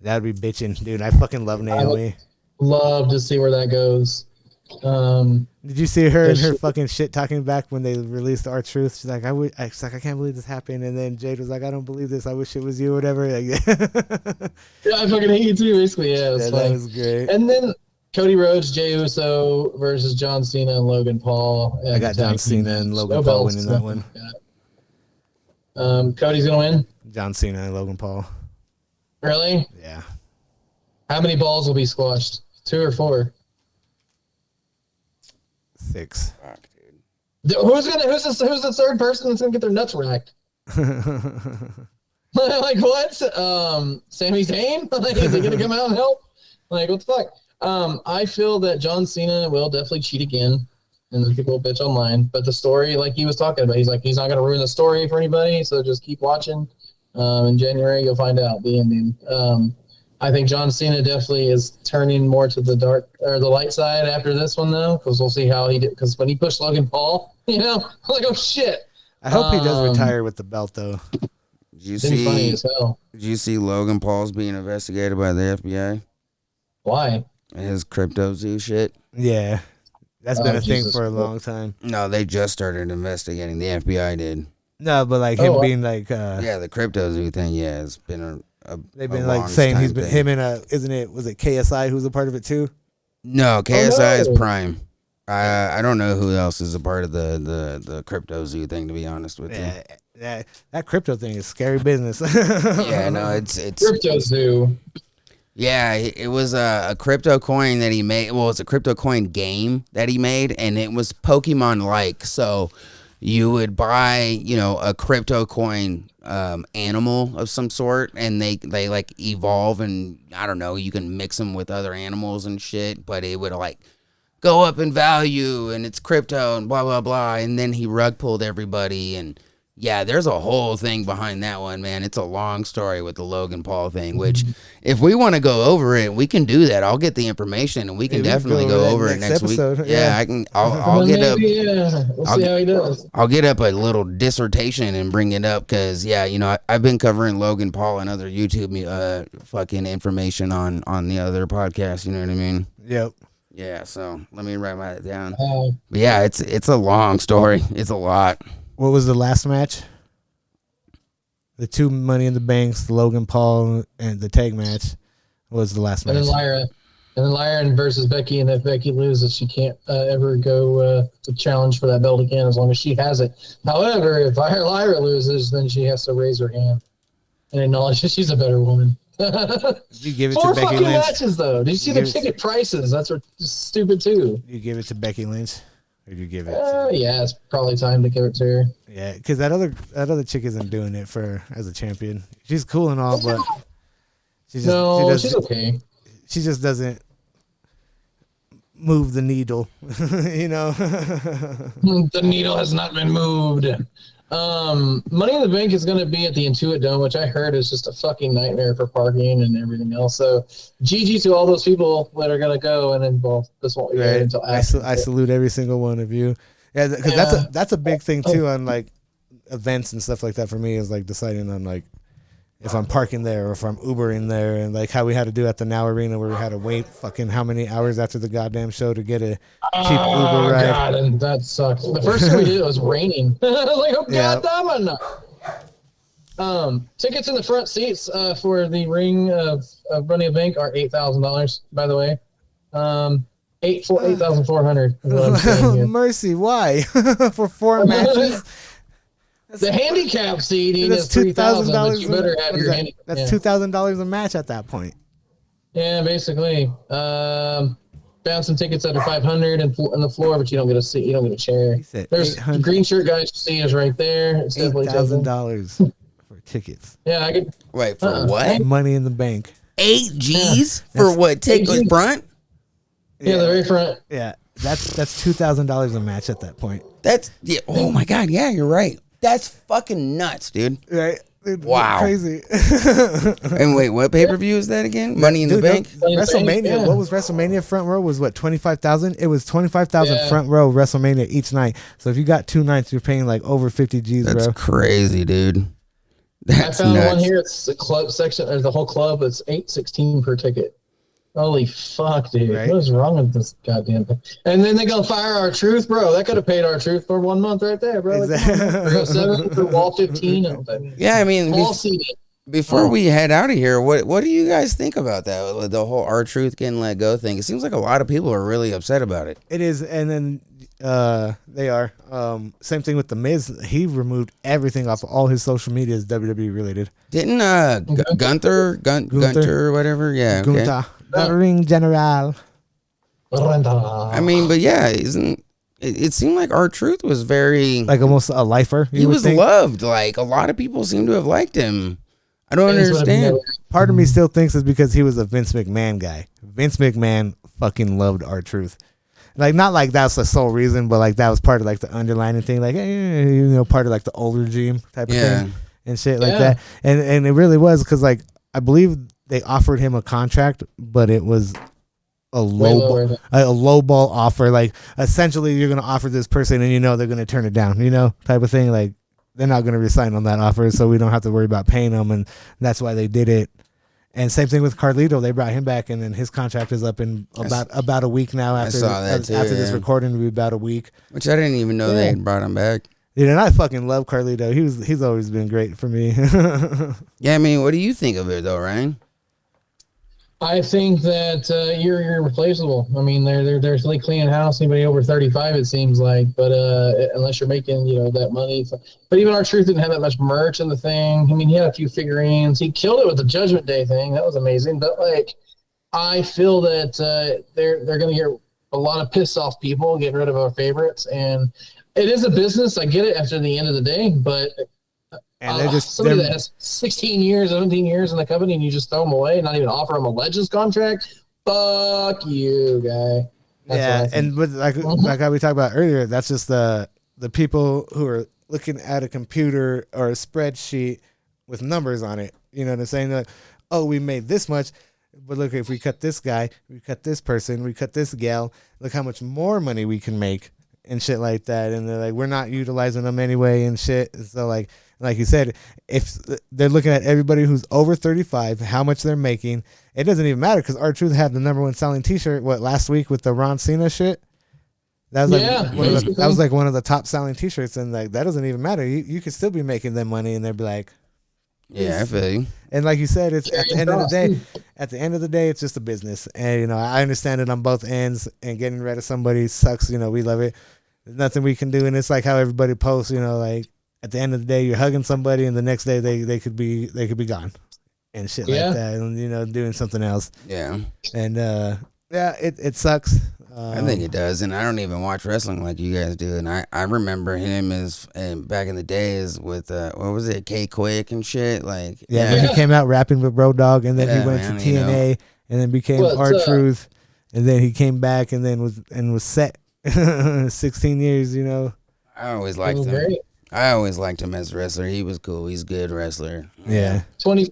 That'd be bitching, dude. I fucking love Naomi. Love to see where that goes. Did you see her and her fucking shit talking back when they released R-Truth? She's like, I can't believe this happened. And then Jade was like, I don't believe this. I wish it was you or whatever. Like, yeah, I fucking hate you too, basically. Yeah, that was great. And then Cody Rhodes, Jey Uso versus John Cena and Logan Paul. I got John Cena and Logan Paul winning that one. Cody's gonna win? John Cena and Logan Paul. Really? Yeah. How many balls will be squashed? 2 or 4? 6. Fuck, dude. Who's the third person that's gonna get their nuts racked? Like what? Sami Zayn? Like, is he gonna come out and help? Like what the fuck? I feel that John Cena will definitely cheat again, and people will bitch online. But the story, like he was talking about, he's not gonna ruin the story for anybody. So just keep watching. In January, you'll find out the ending. I think John Cena definitely is turning more to the dark or the light side after this one, though, because we'll see how he did. Because when he pushed Logan Paul, I'm like, oh shit. I hope he does retire with the belt, though. Did you funny as hell. Did you see Logan Paul's being investigated by the FBI? Why? His crypto zoo shit. Yeah, that's been a thing for a long time. No, they just started investigating. The FBI did. No, but like him being like, yeah, the crypto zoo thing. Yeah, it's been they've been like saying he's been him and isn't it? Was it KSI who's a part of it too? No, KSI is Prime. I don't know who else is a part of the crypto zoo thing. To be honest with you, that crypto thing is scary business. Yeah, no, it's crypto zoo. Yeah, it was a crypto coin that he made. Well, it's a crypto coin game that he made, and it was Pokemon-like. So you would buy, a crypto coin animal of some sort, and they like evolve, and I don't know, you can mix them with other animals and shit, but it would like go up in value, and it's crypto and blah blah blah. And then he rug pulled everybody, and yeah, there's a whole thing behind that one, man. It's a long story with the Logan Paul thing, which if we want to go over it, we can do that. I'll get the information and we can definitely go over it next episode. week. Yeah, I can. I'll get up. Yeah, we'll see how he does. I'll get up a little dissertation and bring it up because, I've been covering Logan Paul and other YouTube fucking information on the other podcasts. You know what I mean? Yep. Yeah. So let me write that down. But yeah, it's a long story. It's a lot. What was the last match? The 2 Money in the Banks, the Logan Paul, and the tag match was the last match. And then Lyra versus Becky, and if Becky loses, she can't ever go to challenge for that belt again as long as she has it. However, if Lyra loses, then she has to raise her hand and acknowledge that she's a better woman. You give it 4 to Becky fucking Lynch. matches, though. Did you see the ticket prices? That's just stupid, too. You give it to Becky Lynch? Or you give it? Yeah, it's probably time to give it to her. Yeah, because that other chick isn't doing it as a champion. She's cool and all, but she's okay. She just doesn't move the needle, The needle has not been moved. Money in the Bank is going to be at the Intuit Dome, which I heard is just a fucking nightmare for parking and everything else. So, GG to all those people that are going to go and involve. This won't be right until after. I salute every single one of you. Yeah, because that's a big thing too on like events and stuff like that for me is like deciding on like if I'm parking there or if I'm Ubering there, and like how we had to do at the Now Arena where we had to wait fucking how many hours after the goddamn show to get a cheap Uber ride. God, and that sucks. The first thing we did was raining. Like, oh god damn. Tickets in the front seats for the ring of Money in the Bank are $8,000, by the way. 8,400 is what I'm saying here. Mercy, why? For 4 matches? The handicap seating is $3,000, but you better have your handicap. That's $2,000 a match at that point. Yeah, basically. Found some tickets that are $500 on the floor, but you don't get a seat. You don't get a chair. There's the green shirt guy's seat is right there. It's definitely $8,000 for tickets. Yeah, I could. Wait, for what? Money in the Bank. 8 G's for what? Take the front? Yeah, the very front. Yeah, that's $2,000 a match at that point. Oh my god, yeah, you're right. That's fucking nuts, dude. Right? Dude, wow. Crazy. And wait, what pay-per-view is that again? Money in the Bank? WrestleMania. Yeah. What was WrestleMania front row was what, 25,000? It was 25,000 front row WrestleMania each night. So if you got 2 nights, you're paying like over 50 G's, That's bro. crazy, dude. That's I found nuts. one here. It's the club section, or the whole club. It's $816 per ticket. Holy fuck, dude. Right? What is wrong with this goddamn thing? And then they gonna fire R-Truth, bro. That could have paid R-Truth for 1 month right there, bro. Like, for 7 for wall 15. Yeah, I mean, seating. Before we head out of here, what do you guys think about that? The whole R-Truth getting let go thing. It seems like a lot of people are really upset about it. It is, and then they are. Same thing with The Miz. He removed everything off of all his social media is WWE related. Didn't Gunther or whatever? Yeah, okay. Gunther. The Ring General. I mean, but yeah, it seemed like R-Truth was very like almost a lifer. He was loved. Like a lot of people seem to have liked him. I don't understand. Part of me still thinks it's because he was a Vince McMahon guy. Vince McMahon fucking loved R-Truth. Like, not like that's the sole reason, but like that was part of like the underlining thing, like, part of like the old regime type of thing and shit like that. And it really was because like I believe they offered him a contract, but it was a low ball offer. Like essentially, you're gonna offer this person, and they're gonna turn it down, type of thing. Like they're not gonna resign on that offer, so we don't have to worry about paying them, and that's why they did it. And same thing with Carlito. They brought him back, and then his contract is up in about a week now. After this recording, it'll be about a week. Which I didn't even know they had brought him back. Dude, and I fucking love Carlito. He's always been great for me. Yeah, I mean, what do you think of it though, Ryan? I think that you're irreplaceable. I mean, they're really cleaning house. Anybody over 35, it seems like, but unless you're making that money. But even R-Truth didn't have that much merch in the thing. I mean, he had a few figurines. He killed it with the Judgment Day thing. That was amazing. But like, I feel that they're going to get a lot of pissed off people getting rid of our favorites, and it is a business. I get it after the end of the day, but. And somebody that has 16 years, 17 years in the company, and you just throw them away, not even offer them a Legends contract. Fuck you, guy. But like how we talked about earlier, that's just the people who are looking at a computer or a spreadsheet with numbers on it. You know what I'm saying? They're like, oh, we made this much, but look, if we cut this guy, we cut this person, we cut this gal, look how much more money we can make and shit like that. And they're like, we're not utilizing them anyway and shit. So like you said, if they're looking at everybody who's over 35, how much they're making, it doesn't even matter because R-Truth had the number one selling T-shirt last week with the Ron Cena shit. That was like one of the top selling T-shirts, and like that doesn't even matter. You could still be making them money, and they'd be like, "Yeah, I feel you." And like you said, it's at the end of the day. At the end of the day, it's just a business, and I understand it on both ends. And getting rid of somebody sucks. We love it. There's nothing we can do, and it's like how everybody posts. Like. At the end of the day, you're hugging somebody, and the next day they could be gone, and shit like that, and doing something else. Yeah, and it sucks. I think it does, and I don't even watch wrestling like you guys do. And I remember him as back in the days with what was it, K Quick and shit. Like he came out rapping with Road Dogg, and then he went to TNA, and then became R-Truth, and then he came back, and then was set 16 years. I always liked him. Great. I always liked him as a wrestler. He was cool. He's a good wrestler. Yeah. 24/7,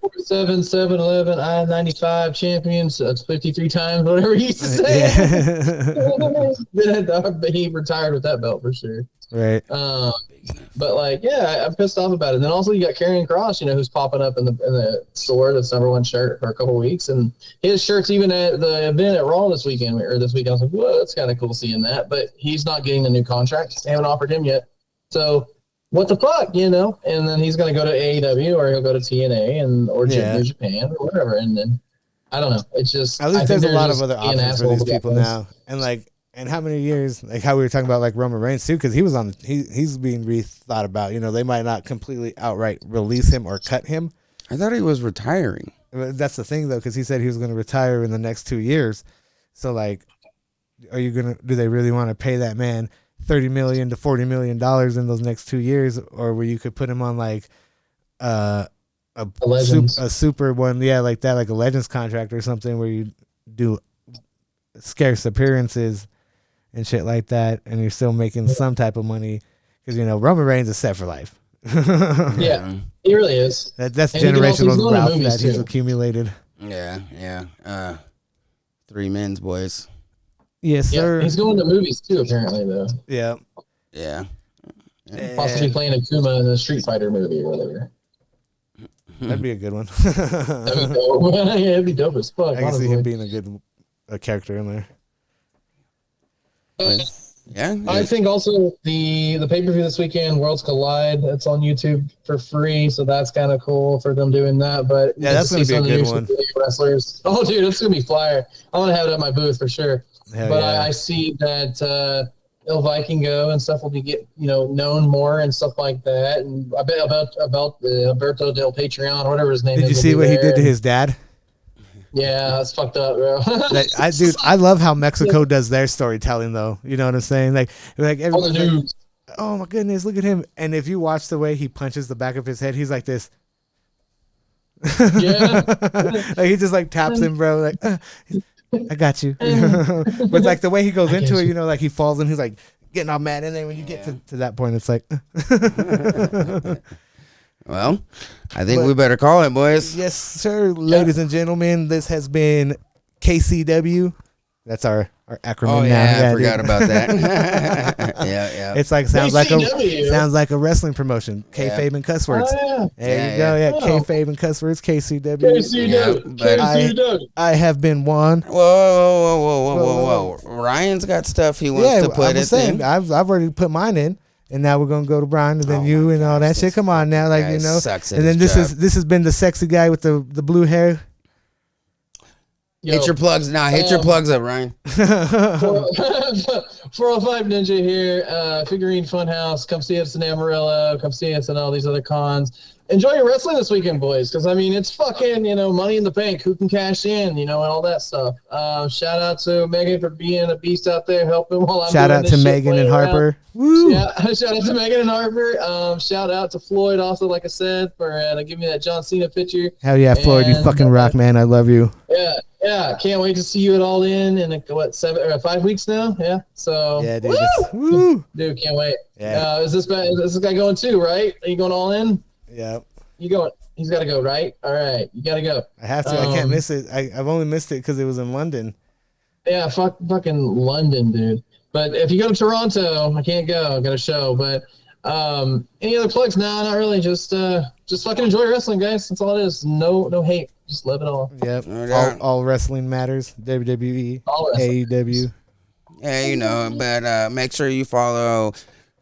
7-Eleven, I-95 champions. That's 53 times, whatever he used to say. Yeah. He retired with that belt for sure. Right. But I'm pissed off about it. And then also you got Karrion Kross, who's popping up in the store. That's number one shirt for a couple of weeks, and his shirt's even at the event at Raw this weekend. I was like, whoa, that's kind of cool seeing that. But he's not getting a new contract. They haven't offered him yet. So. What the fuck, And then he's gonna go to AEW or he'll go to TNA or New Japan or whatever. And then I don't know. It's just at least there's a lot of other options for these people now. And how many years? Like how we were talking about like Roman Reigns too, because he was he's being rethought about. They might not completely outright release him or cut him. I thought he was retiring. That's the thing though, because he said he was going to retire in the next 2 years. So like, do they really want to pay that man $30 million to $40 million in those next 2 years, or where you could put him on like a super one, like that, like a Legends contract or something, where you do scarce appearances and shit like that, and you're still making some type of money because Roman Reigns is set for life. Yeah, he really is. That's generational wealth that he's accumulated. Yeah. 3 men's boys. Yes, sir. He's going to movies too, apparently, though. Yeah. Possibly playing Akuma in the Street Fighter movie or whatever. That'd be a good one. That'd be dope. It'd be dope as fuck. I can see him being a good character in there. I think also the pay-per-view this weekend, Worlds Collide, that's on YouTube for free, so that's kind of cool for them doing that. But that's going to be a good one. Wrestlers. Oh, dude, that's going to be flyer. I want to have it at my booth for sure. I see that Il Vikingo and stuff will be known more and stuff like that. And I bet about Alberto Del Patreon, whatever his name is. Did you see what he did to his dad? Yeah, that's fucked up, bro. I love how Mexico does their storytelling, though. You know what I'm saying? Like everyone's like, oh my goodness, look at him. And if you watch the way he punches the back of his head, he's like this. Yeah. Like he just like taps him, bro. Like, I got you. But like the way he goes into it, like he falls and he's like getting all mad, and then when you get to that point, it's like. Well, I think we better call it, boys. Yes, sir. Ladies and gentlemen, this has been KCW. That's our acronym. Oh yeah, I forgot about that. yeah. It's like sounds like a wrestling promotion. Kayfabe and cuss words. Oh, yeah. There you go. Yeah, Kayfabe and cuss words. KCW. KCW. I have been Juan. Whoa. Ryan's got stuff he wants to put it in. I've already put mine in. And now we're gonna go to Brian, and then you and all that shit. Come on now, like And then this has been the sexy guy with the blue hair. Hit your plugs now. Hit your plugs up, Ryan. 405 Ninja here. Figurine Funhouse. Come see us in Amarillo. Come see us in all these other cons. Enjoy your wrestling this weekend, boys, because I mean it's fucking Money in the Bank. Who can cash in? And all that stuff. Shout out to Megan for being a beast out there, helping while I'm. Shout out to Megan and Harper. Woo! Yeah, shout out to Megan and Harper. Shout out to Floyd also, like I said, for giving me that John Cena picture. Hell yeah, Floyd, you fucking rock, man. I love you. Yeah. Can't wait to see you at All In 5 weeks now? Yeah. So yeah, dude. Woo! Dude, can't wait. Yeah. Is this guy going too? Right? Are you going All In? Yeah. You going? He's got to go, right? All right, you got to go. I have to. I can't miss it. I've only missed it because it was in London. Yeah, fucking London, dude. But if you go to Toronto, I can't go. I got a show. But any other plugs? No, not really. Just fucking enjoy wrestling, guys. That's all it is. No hate. Just love it all. Yep. All wrestling matters. WWE, AEW. Yeah, but make sure you follow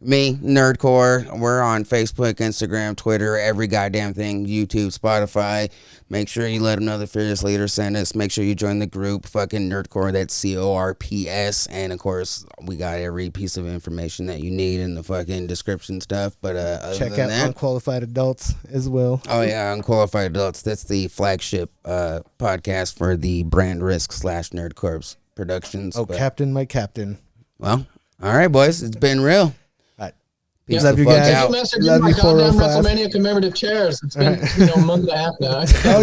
me, Nerdcore. We're on Facebook, Instagram, Twitter, every goddamn thing, YouTube, Spotify. Make sure you let them know the Fearless Leader sent us. Make sure you join the group, fucking Nerdcore. That's CORPS. And of course, we got every piece of information that you need in the fucking description stuff. But check out Unqualified Adults as well. Oh yeah, Unqualified Adults. That's the flagship podcast for the Brand Risk / Nerdcorps Productions. Oh, Captain, my captain. Well, all right, boys. It's been real. Peace. Love you guys. Love you, 405. WrestleMania commemorative chairs. It's been a month and a half now. Oh,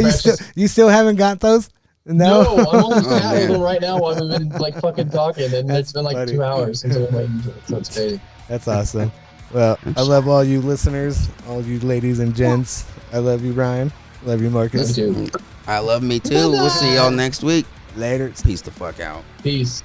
you still haven't got those? No, I'm only having them right now while we've been fucking talking, and it's been 2 hours since I've been waiting. So it's crazy. That's awesome. Well, I love all you listeners, all you ladies and gents. I love you, Ryan. Love you, Marcus. Love you too. I love me too. We'll see y'all next week. Later. Peace the fuck out. Peace.